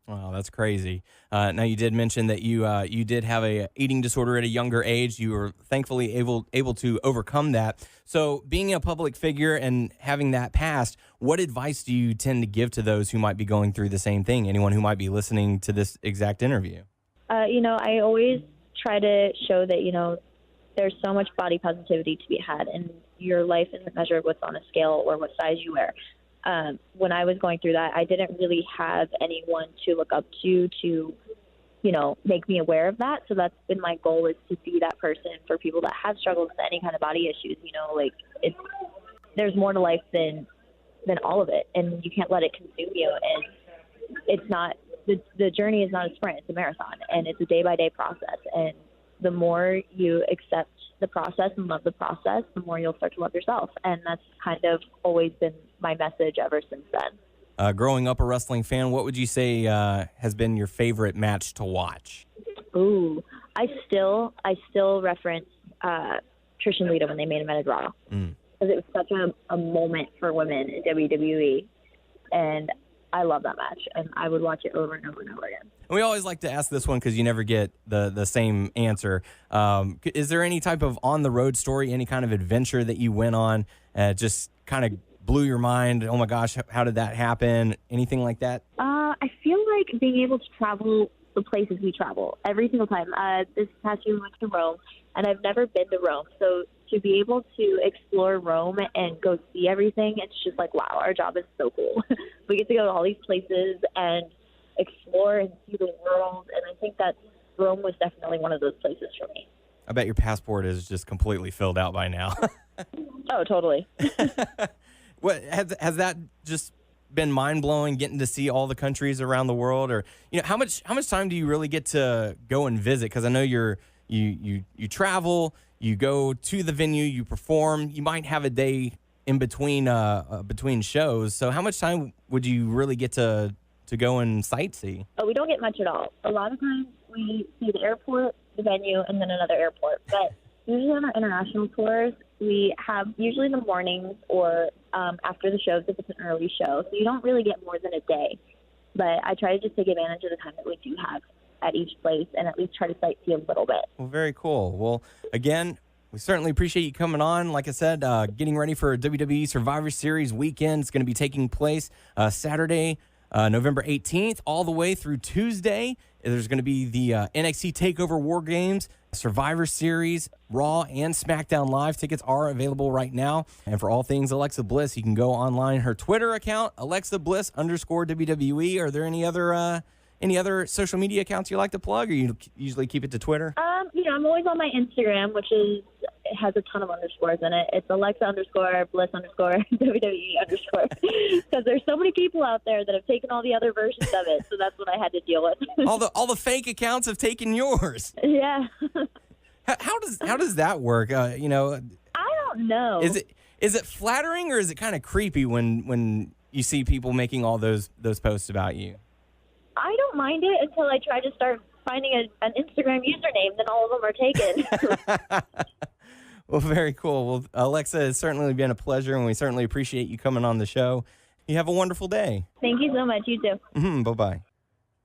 Wow, that's crazy. Now, you did mention that you did have a eating disorder at a younger age. You were thankfully able to overcome that. So being a public figure and having that past, what advice do you tend to give to those who might be going through the same thing, anyone who might be listening to this exact interview? I always try to show that, there's so much body positivity to be had, and your life isn't measured what's on a scale or what size you wear. When I was going through that, I didn't really have anyone to look up to, make me aware of that. So that's been my goal, is to be that person for people that have struggled with any kind of body issues. There's more to life than all of it, and you can't let it consume you. And it's not, the journey is not a sprint, it's a marathon, and it's a day-by-day process. And the more you accept the process and love the process, the more you'll start to love yourself. And that's kind of always been my message ever since then. Growing up a wrestling fan, what would you say has been your favorite match to watch? Ooh, I still reference Trish and Lita when they made them at Raw. Because it was such a moment for women in WWE. And I love that match, and I would watch it over and over and over again. And we always like to ask this one because you never get the same answer. Is there any type of on-the-road story, any kind of adventure that you went on, just kind of blew your mind? Oh, my gosh, how did that happen? Anything like that? I feel like being able to travel the places we travel every single time. This past year we went to Rome, and I've never been to Rome. So to be able to explore Rome and go see everything, it's just like, wow, our job is so cool. We get to go to all these places and explore and see the world, and I think that Rome was definitely one of those places for me. I bet your passport is just completely filled out by now. Oh, totally. What has that just been mind-blowing, getting to see all the countries around the world? Or how much time do you really get to go and visit? Because I know you travel, you go to the venue, you perform, you might have a day in between shows. So how much time would you really get to go and sightsee? Oh, we don't get much at all. A lot of times we see the airport, the venue, and then another airport. But usually on our international tours, we have usually the mornings or after the shows if it's an early show. So you don't really get more than a day. But I try to just take advantage of the time that we do have at each place and at least try to sightsee a little bit. Well, very cool. Well, again, we certainly appreciate you coming on. Like I said, getting ready for WWE Survivor Series weekend. It's going to be taking place Saturday, November 18th, all the way through Tuesday. There's going to be the NXT TakeOver War Games, Survivor Series, Raw, and Smackdown Live. Tickets are available right now. And for all things Alexa Bliss, you can go online. Her Twitter account, @AlexaBliss_WWE. Are there any other social media accounts you like to plug, or you usually keep it to Twitter? I'm always on my Instagram, which has a ton of underscores in it. It's Alexa_Bliss_WWE_. Because there's so many people out there that have taken all the other versions of it, so that's what I had to deal with. all the fake accounts have taken yours. Yeah. How does that work? I don't know. Is it flattering, or is it kind of creepy when you see people making all those posts about you? I don't mind it until I try to start finding an Instagram username, then all of them are taken. Well, very cool. Well, Alexa, it's certainly been a pleasure, and we certainly appreciate you coming on the show. You have a wonderful day. Thank you so much. You too. Bye-bye.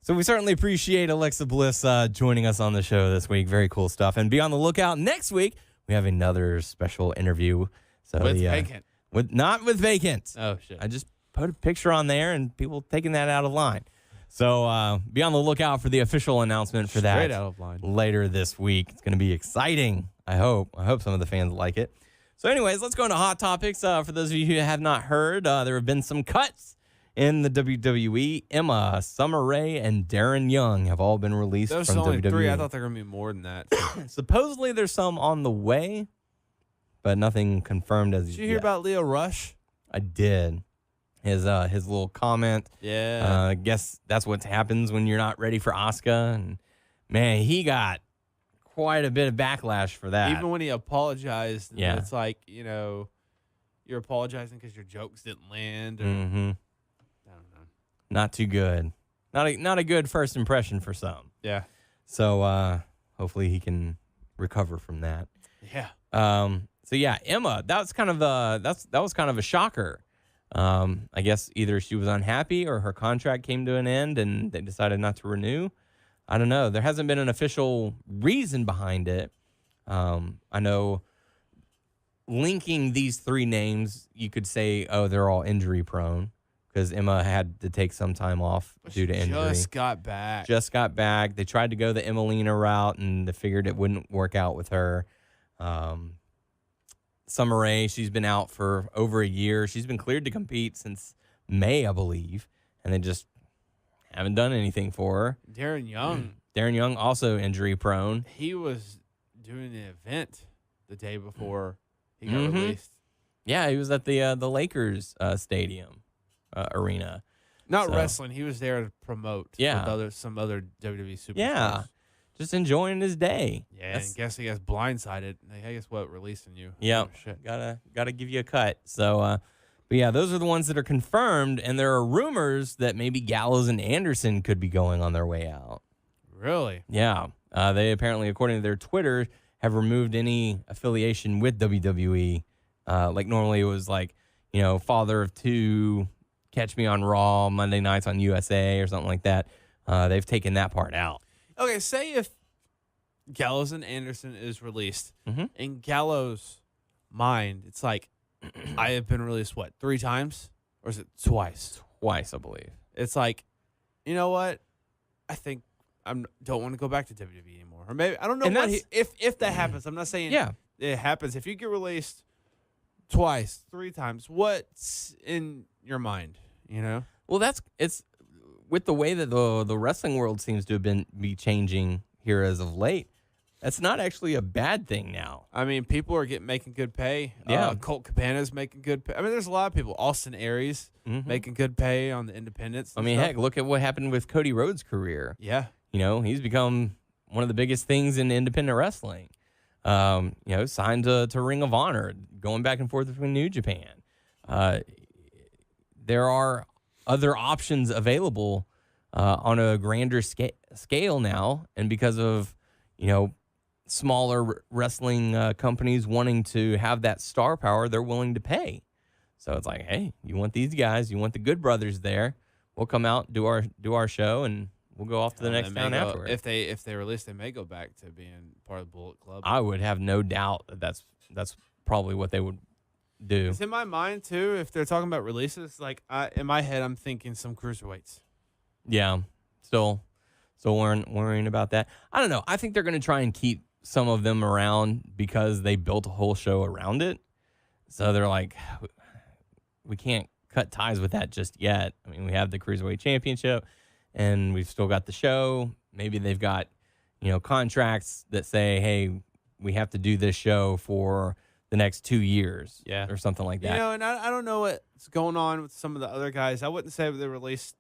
So we certainly appreciate Alexa Bliss joining us on the show this week. Very cool stuff. And be on the lookout next week. We have another special interview. So With Vacant. Not with Vacant. Oh, shit. I just put a picture on there and people taking that out of line. So be on the lookout for the official announcement for that Straight out of line. later this week. It's going to be exciting. I hope some of the fans like it. So anyways, let's go into Hot Topics. For those of you who have not heard, there have been some cuts in the WWE. Emma, Summer Rae, and Darren Young have all been released There's from only WWE. 3. I thought there were going to be more than that. Supposedly there's some on the way, but nothing confirmed as Did you yet. hear about Leo Rush? I did. His little comment. Yeah. I guess that's what happens when you're not ready for Asuka. And man, he got quite a bit of backlash for that. Even when he apologized, Yeah. it's like, you're apologizing because your jokes didn't land. Or, Mm-hmm. I don't know. Not too good. Not a good first impression for some. Yeah. So hopefully he can recover from that. Yeah. So yeah, Emma, that was kind of a shocker. I guess either she was unhappy or her contract came to an end and they decided not to renew. I don't know. There hasn't been an official reason behind it. I know linking these 3 names, you could say, oh, they're all injury prone because Emma had to take some time off due to injury. Just got back. Just got back. They tried to go the Emelina route and they figured it wouldn't work out with her. Summer Rae, she's been out for over a year. She's been cleared to compete since May, I believe, and they just haven't done anything for her. Darren Young. Darren Young, also injury prone. He was doing an event the day before he got Mhm. released. Yeah, he was at the Lakers stadium arena. Not So- wrestling. He was there to promote. Yeah. With some other WWE superstars. Yeah, just enjoying his day. Yeah. That's- And guess he gets blindsided. I guess what? Releasing you. Yep. Oh, shit. Gotta give you a cut. So, but yeah, those are the ones that are confirmed, and there are rumors that maybe Gallows and Anderson could be going on their way out. Really? Yeah, they apparently, according to their Twitter, have removed any affiliation with WWE. Like normally it was like, father of 2, catch me on Raw, Monday nights on USA or something like that. They've taken that part out. Okay, say if Gallows and Anderson is released, Mhm. in Gallows' mind, it's like, I have been released, 3 times? Or is it twice? Twice, I believe. It's like, you know what? I think I don't want to go back to WWE anymore. Or maybe, I don't know And what that's- if that happens. I'm not saying Yeah. it happens. If you get released twice, 3 times, what's in your mind, Well, it's with the way that the wrestling world seems to have be changing here as of late. That's not actually a bad thing now. I mean, people are making good pay. Yeah. Colt Cabana's making good pay. I mean, there's a lot of people. Austin Aries Mhm. making good pay on the independents. I and mean, stuff. heck, look at what happened with Cody Rhodes' career. Yeah. He's become one of the biggest things in independent wrestling. Signed to Ring of Honor, going back and forth between New Japan. There are other options available on a grander scale now, and because of smaller wrestling companies wanting to have that star power, they're willing to pay. So it's like, hey, you want these guys, you want the Good Brothers there. We'll come out, do our show, and we'll go off to the They next may town go- afterwards. If they release, they may go back to being part of the Bullet Club. I would have no doubt that's probably what they would do. It's in my mind too. If they're talking about releases, like in my head, I'm thinking some cruiserweights. Yeah, still worrying about that. I don't know. I think they're going to try and keep some of them around because they built a whole show around it. So they're like, we can't cut ties with that just yet. I mean, we have the Cruiserweight Championship, and we've still got the show. Maybe they've got, contracts that say, hey, we have to do this show for the next 2 years, Yeah. or something like that. And I don't know what's going on with some of the other guys. I wouldn't say they released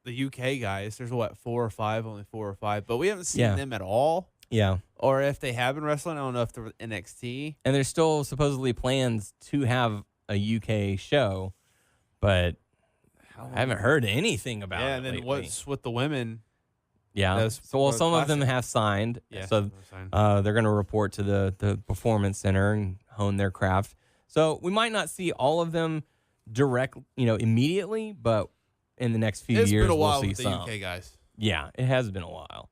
the UK guys. There's 4 or 5, only 4 or 5, but we haven't seen Yeah. them at all. Yeah. Or if they have been wrestling, I don't know if they're with NXT. And there's still supposedly plans to have a UK show, but I haven't heard anything about it. Yeah, and then lately. what's with the women? Yeah. those So for some of them classic? have signed. Yeah, So that's fine. they're going to report to the performance center and hone their craft. So we might not see all of them immediately, but in the next few It's years been a while we'll see with the some. UK guys. Yeah, it has been a while.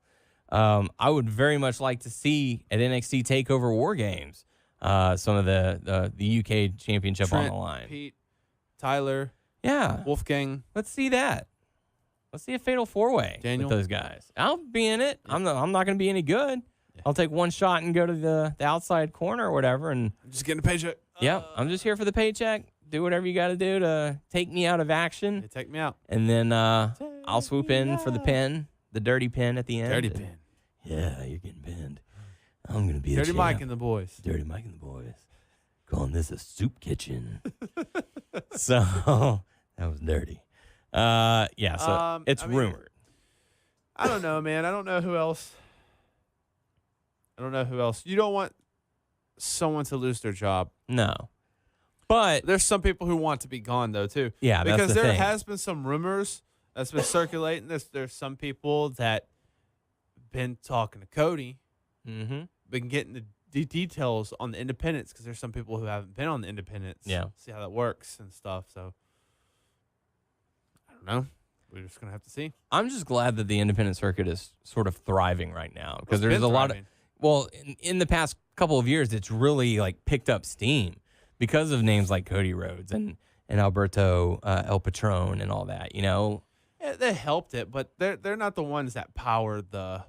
I would very much like to see at NXT TakeOver War Games some of the UK Championship Trent, on the line. Pete, Tyler, Yeah, Wolfgang. let's see that. Let's see a fatal 4-way Daniel. with those guys. I'll be in it. Yeah. I'm not going to be any good. Yeah. I'll take one shot and go to the outside corner or whatever. And I'm just getting a paycheck. I'm just here for the paycheck. Do whatever you got to do to take me out of action. They take me out. And then I'll swoop in for the pin, the dirty pin at the end. Dirty pin. Yeah, you're getting pinned. I'm going to be Dirty a Mike champ. and the boys. Dirty Mike and the boys. Calling this a soup kitchen. So that was dirty. So it's rumored. I don't know, man. I don't know who else. You don't want someone to lose their job. No. But There's some people who want to be gone, though, too. yeah, that's Because the there thing. has been some rumors that's been circulating. There's some people that been talking to Cody, Mm-hmm. been getting the details on the independents, because there's some people who haven't been on the independents. Yeah. See how that works and stuff. So, I don't know. We're just going to have to see. I'm just glad that the independent circuit is sort of thriving right now because It's there's been a lot of thriving. well in the past couple of years it's really like picked up steam because of names like Cody Rhodes and Alberto El Patron and all that. Yeah, they helped it, but they're not the ones that powered the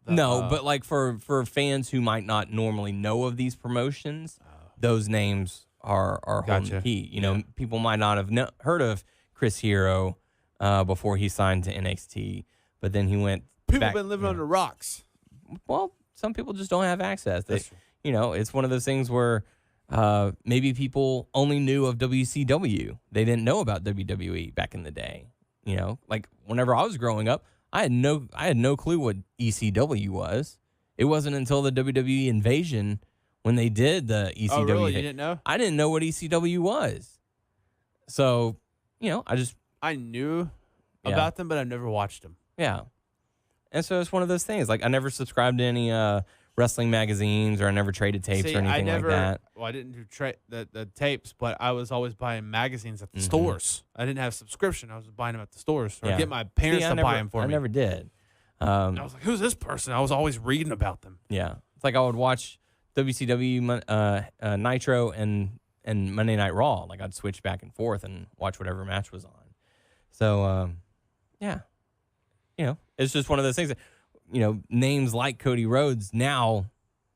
no, but like for fans who might not normally know of these promotions, those names are holding Gotcha. the key. You know, people might not have heard of Chris Hero before he signed to NXT, but then he went. people back, been living you know, under rocks. Well, some people just don't have access. That's true. It's one of those things where maybe people only knew of WCW. They didn't know about WWE back in the day. Like whenever I was growing up, I had no clue what ECW was. It wasn't until the WWE Invasion when they did the ECW Oh, really? thing. You didn't know? I didn't know what ECW was. So, I knew Yeah. about them, but I never watched them. yeah. And so it's one of those things. Like I never subscribed to any wrestling magazines or I never traded tapes See, or anything I never, like that. Well, I didn't do the tapes, but I was always buying magazines at the Mhm. stores. I didn't have subscription. I was buying them at the stores, or Yeah. get my parents See, to buy them for I me. never did. And I was like, "Who's this person?" I was always reading about them. Yeah. It's like I would watch WCW Nitro and Monday Night Raw. Like I'd switch back and forth and watch whatever match was on. So, yeah. It's just one of those things that, names like Cody Rhodes now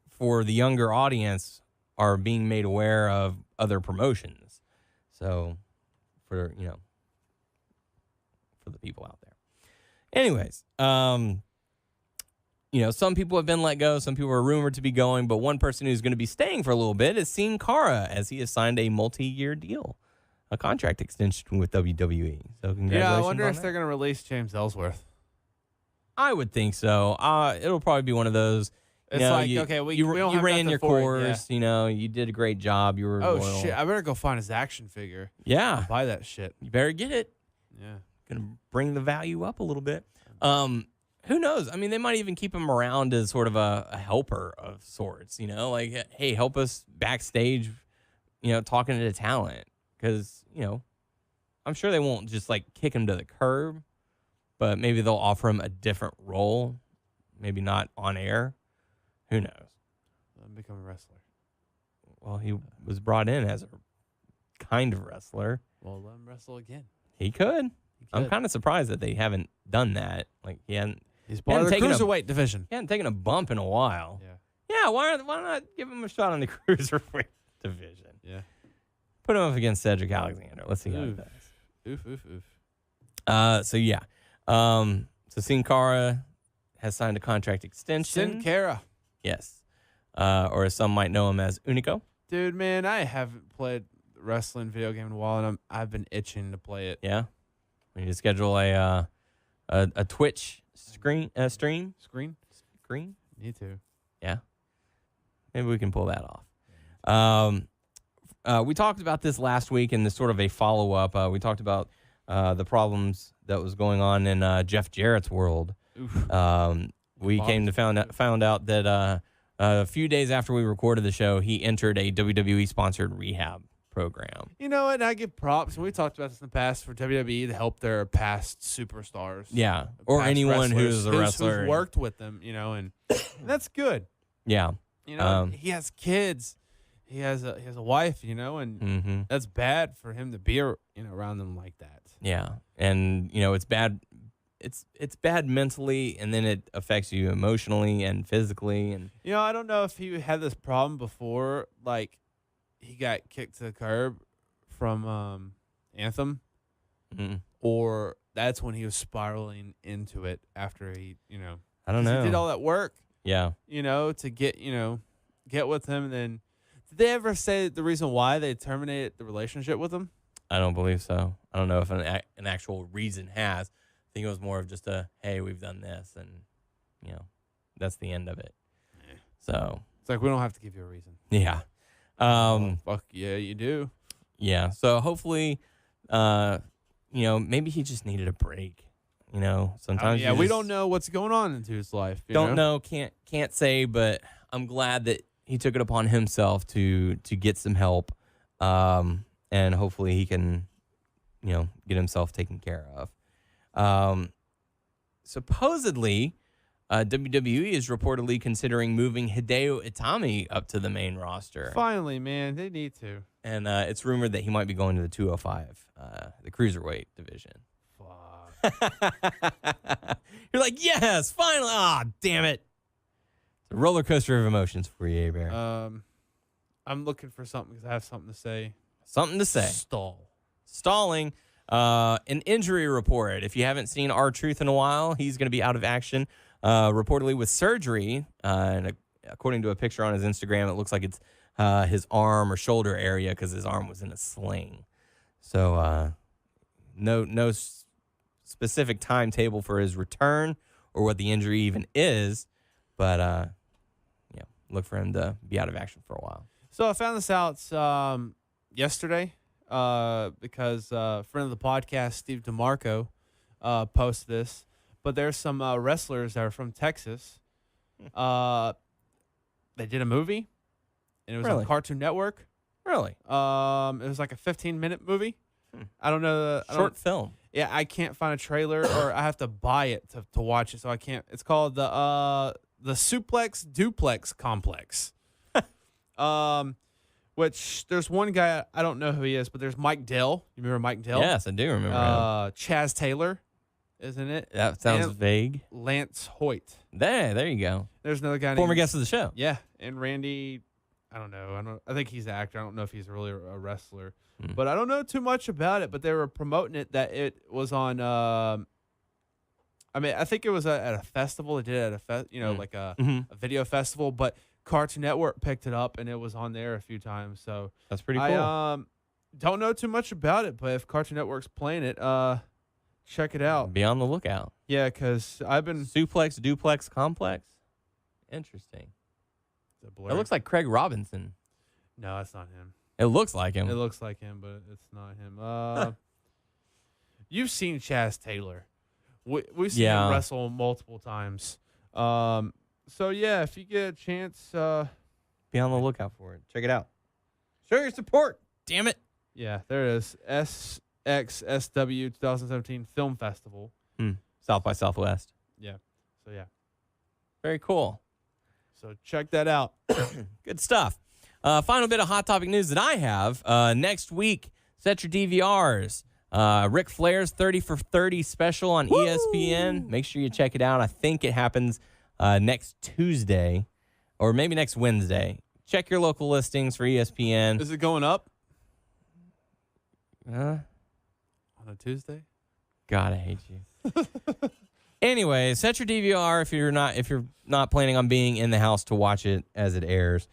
for the younger audience are being made aware of other promotions. So for the people out there. Anyways, some people have been let go. Some people are rumored to be going, but one person who's going to be staying for a little bit is Sin Cara, as he has signed a multi-year deal, a contract extension with WWE. So congratulations. Yeah, I wonder on if that. they're gonna release James Ellsworth. I would think so. It'll probably be one of those. It's like, okay, we don't you have ran nothing your for it, course. You did a great job. You were Oh loyal. shit! I better go find his action figure. Yeah, Buy that shit. you better get it. Yeah. Gonna bring the value up a little bit. Who knows? I mean, they might even keep him around as sort of a helper of sorts. Like, hey, help us backstage. Talking to the talent because I'm sure they won't just like kick him to the curb, but maybe they'll offer him a different role. Maybe not on air. Who knows? Let him become a wrestler. Well, he was brought in as a kind of wrestler. Well, let him wrestle again. He could. He I'm could. kind of surprised that they haven't done that. Like he hadn't He's part of the taken a- cruiserweight division. taken a bump in a while. Yeah. Yeah, why not give him a shot on the cruiserweight division? Yeah. Put him up against Cedric Alexander. Let's see how he Oof. does. Oof, oof, oof. So Sin Cara has signed a contract extension. Sin Cara. Yes. Or as some might know him as Unico. Dude, man, I haven't played the wrestling video game in a while, and I've been itching to play it. Yeah. We need to schedule a Twitch stream. Screen? Need to. Yeah. Maybe we can pull that off. We talked about this last week in this sort of a follow-up. We talked about the problems that was going on in Jeff Jarrett's world. Oof. We came to found out that a few days after we recorded the show, he entered a WWE-sponsored rehab program. You know what? I give props, and we talked about this in the past, for WWE to help their past superstars. Yeah, or past anyone who's wrestlers, a wrestler. who's worked with them, and that's good. Yeah. He has kids. He has a wife, and that's bad for him to be, around them like that. Yeah, and it's bad. It's bad mentally, and then it affects you emotionally and physically. And I don't know if he had this problem before, like he got kicked to the curb from Anthem, or that's when he was spiraling into it after he, I don't know. He did all that work, yeah, to get with him. And then, did they ever say the reason why they terminated the relationship with him? I don't believe so. I don't know if an actual reason has. I think it was more of just hey, we've done this, and that's the end of it. So it's like, we don't have to give you a reason. Yeah. Fuck yeah, you do. Yeah. So hopefully, maybe he just needed a break. Sometimes we don't know what's going on into his life. Don't know, can't say, but I'm glad that he took it upon himself to get some help, and hopefully he can, get himself taken care of. Supposedly, WWE is reportedly considering moving Hideo Itami up to the main roster. Finally, man, they need to. And it's rumored that he might be going to the 205, the cruiserweight division. You're like, yes, finally. Ah, damn it. It's a roller coaster of emotions for you, Bear. I'm looking for something because I have something to say. Something to say. Stalling. An injury report. If you haven't seen R-Truth in a while, he's going to be out of action, reportedly with surgery. And according to a picture on his Instagram, it looks like it's his arm or shoulder area because his arm was in a sling. So no specific timetable for his return or what the injury even is, but look for him to be out of action for a while. So I found this out yesterday because a friend of the podcast, Steve DeMarco, posted this. But there's some wrestlers that are from Texas. They did a movie, and it was on Cartoon Network. Really? It was like a 15-minute movie. I don't know. Short film. Yeah, I can't find a trailer, or I have to buy it to watch it, so I can't. It's called the Suplex Duplex Complex. Which there's one guy, I don't know who he is, but there's Mike Dell. You remember Mike Dell? Yes, I do remember him. Chaz Taylor, isn't it? That sounds vague. Lance Hoyt. There you go. There's another guy former guest of the show. Yeah, and Randy, I don't know. I think he's an actor. I don't know if he's really a wrestler. But I don't know too much about it, but they were promoting it that it was on I think it was at a festival. They did it at a video festival, but Cartoon Network picked it up and it was on there a few times. So that's pretty cool. I don't know too much about it, but if Cartoon Network's playing it, check it out. Be on the lookout. Yeah, because I've been Suplex Duplex Complex. Interesting. It looks like Craig Robinson. No, that's not him. It looks like him. It looks like him, but it's not him. You've seen Chaz Taylor. We've seen him wrestle multiple times. So, yeah, if you get a chance. Be on the lookout for it. Check it out. Show your support. Damn it. Yeah, there it is. SXSW 2017 Film Festival. South by Southwest. Yeah. So, yeah. Very cool. So, check that out. Good stuff. Final bit of Hot Topic news that I have. Next week, set your DVRs. Ric Flair's 30 for 30 special on ESPN. Make sure you check it out. I think it happens next Tuesday or maybe next Wednesday. Check your local listings for ESPN. Is it going up? On a Tuesday? God, I hate you. Anyway, set your DVR if you're not planning on being in the house to watch it as it airs.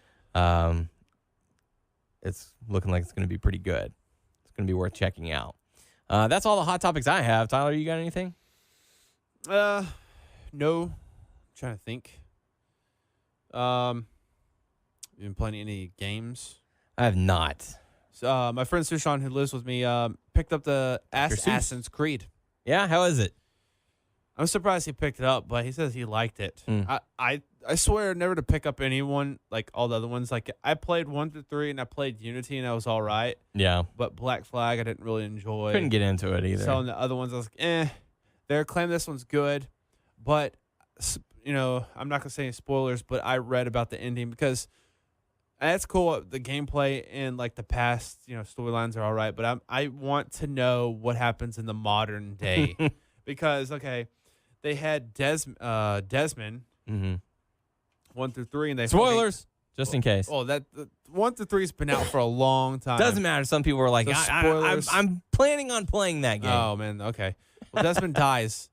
It's looking like it's going to be pretty good. It's going to be worth checking out. That's all the hot topics I have. Tyler, you got anything? No. I'm trying to think. You been playing any games? I have not. So, my friend Sushan, who lives with me, picked up the Assassin's Creed. Yeah, how is it? I'm surprised he picked it up, but he says he liked it. I swear never to pick up anyone like all the other ones. Like I played 1 through 3, and I played Unity, and I was all right. Yeah. But Black Flag, I didn't really enjoy. Couldn't get into it either. So in the other ones, I was like, They're claiming this one's good, but I'm not gonna say any spoilers. But I read about the ending because that's cool. The gameplay and like the past, storylines are all right. But I want to know what happens in the modern day because they had Desmond. 1 through 3, and they spoilers just in case. Oh, that 1 through 3's been out for a long time. Doesn't matter. Some people are like, I'm planning on playing that game. Oh man, okay. Well, Desmond dies.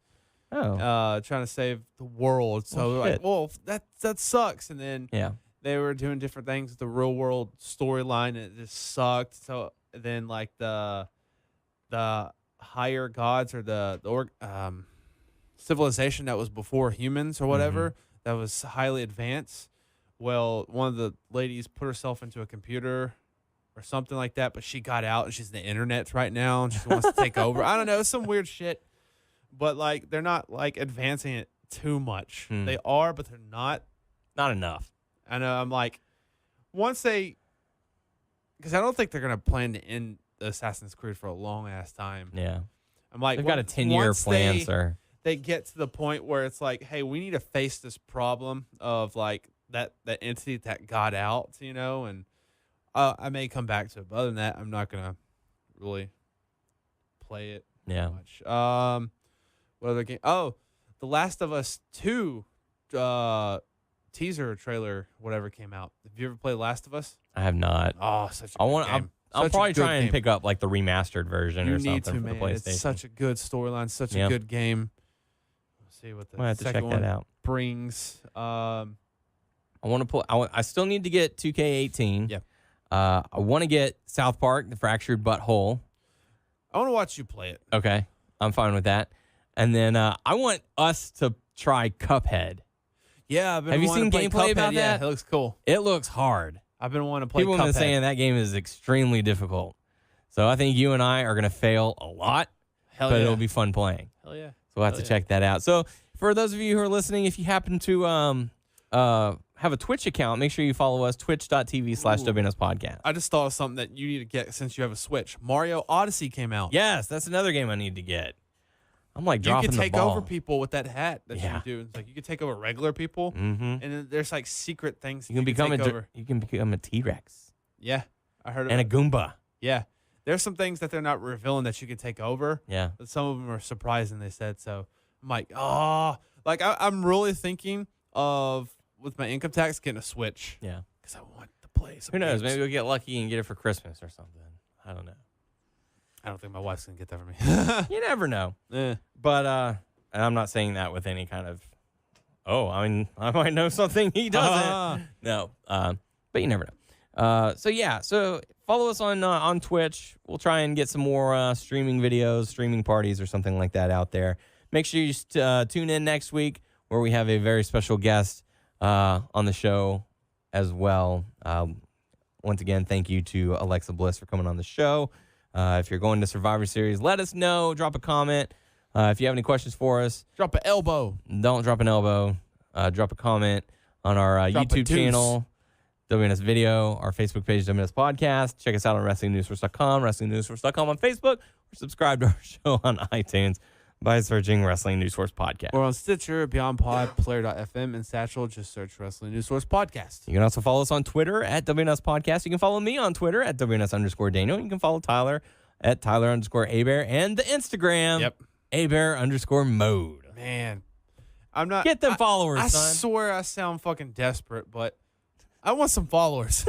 Trying to save the world. So they're like, that sucks. And then they were doing different things with the real world storyline, and it just sucked. So then like the higher gods or the civilization that was before humans or whatever. That was highly advanced. Well, one of the ladies put herself into a computer or something like that, but she got out and she's in the internet right now and she wants to take over. I don't know. It's some weird shit. But, like, they're not, like, advancing it too much. They are, but they're not. Not enough. I know. I'm like, once they – because I don't think they're going to plan to end Assassin's Creed for a long-ass time. Yeah. I'm like – they've got a 10-year plan, sir. They get to the point where it's like, hey, we need to face this problem of like that entity that got out, and I may come back to it. But other than that, I'm not gonna really play it much. What other game? Oh, The Last of Us 2 teaser trailer, whatever came out. Have you ever played Last of Us? I have not. Oh, such a good game. I'll probably try and pick up like the remastered version or something for the PlayStation. It's such a good storyline, such a good game. See what the second one brings. I want to pull. I still need to get 2K18. Yeah. I want to get South Park: The Fractured Butthole. I want to watch you play it. Okay, I'm fine with that. And then I want us to try Cuphead. Yeah, I've been have you seen gameplay about that? It looks cool. It looks hard. I've been wanting to play. People have been saying that game is extremely difficult. So I think you and I are going to fail a lot, but it'll be fun playing. Hell yeah. So we'll have to check that out. So for those of you who are listening, if you happen to have a Twitch account, make sure you follow us, twitch.tv/WNS podcast. I just thought of something that you need to get since you have a Switch. Mario Odyssey came out. Yes, that's another game I need to get. I'm like dropping the ball. You can take over people with that hat that you do. It's like you can take over regular people, and then there's like secret things you can become over. You can become a T-Rex. Yeah, I heard of and a Goomba. Yeah. There's some things that they're not revealing that you can take over. Yeah. But some of them are surprising, they said. So I'm like, I'm really thinking of, with my income tax, getting a Switch. Yeah. Because I want to play some Who knows? games. Maybe we'll get lucky and get it for Christmas or something. I don't know. I don't think my wife's going to get that for me. You never know. But, and I'm not saying that with any kind of, I might know something he doesn't. No. But you never know. So follow us on Twitch. We'll try and get some more streaming videos, streaming parties or something like that out there. Make sure you tune in next week where we have a very special guest on the show as well. Once again, thank you to Alexa Bliss for coming on the show. If you're going to Survivor Series, let us know. Drop a comment. If you have any questions for us. Drop an elbow. Don't drop an elbow. Drop a comment on our YouTube channel. WNSvideo, our Facebook page, WNS Podcast. Check us out on WrestlingNewsSource.com, WrestlingNewsSource.com on Facebook, or subscribe to our show on iTunes by searching Wrestling News Source Podcast. Or on Stitcher, Beyond Pod, Player.fm, and Satchel. Just search Wrestling News Source Podcast. You can also follow us on Twitter at WNS Podcast. You can follow me on Twitter at WNS_Daniel. You can follow Tyler at Tyler_Abear and the Instagram, Abear_mode. Man, I'm not. Get them followers, son. I swear I sound fucking desperate, but I want some followers.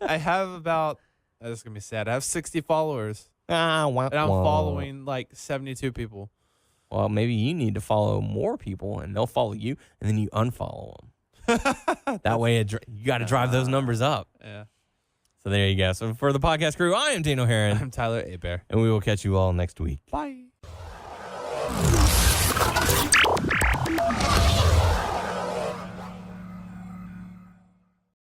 I have about, this is going to be sad, I have 60 followers. And I'm following like 72 people. Well, maybe you need to follow more people, and they'll follow you, and then you unfollow them. That way, you got to drive those numbers up. Yeah. So there you go. So for the podcast crew, I am Daniel Herron. I'm Tyler Abear. And we will catch you all next week. Bye.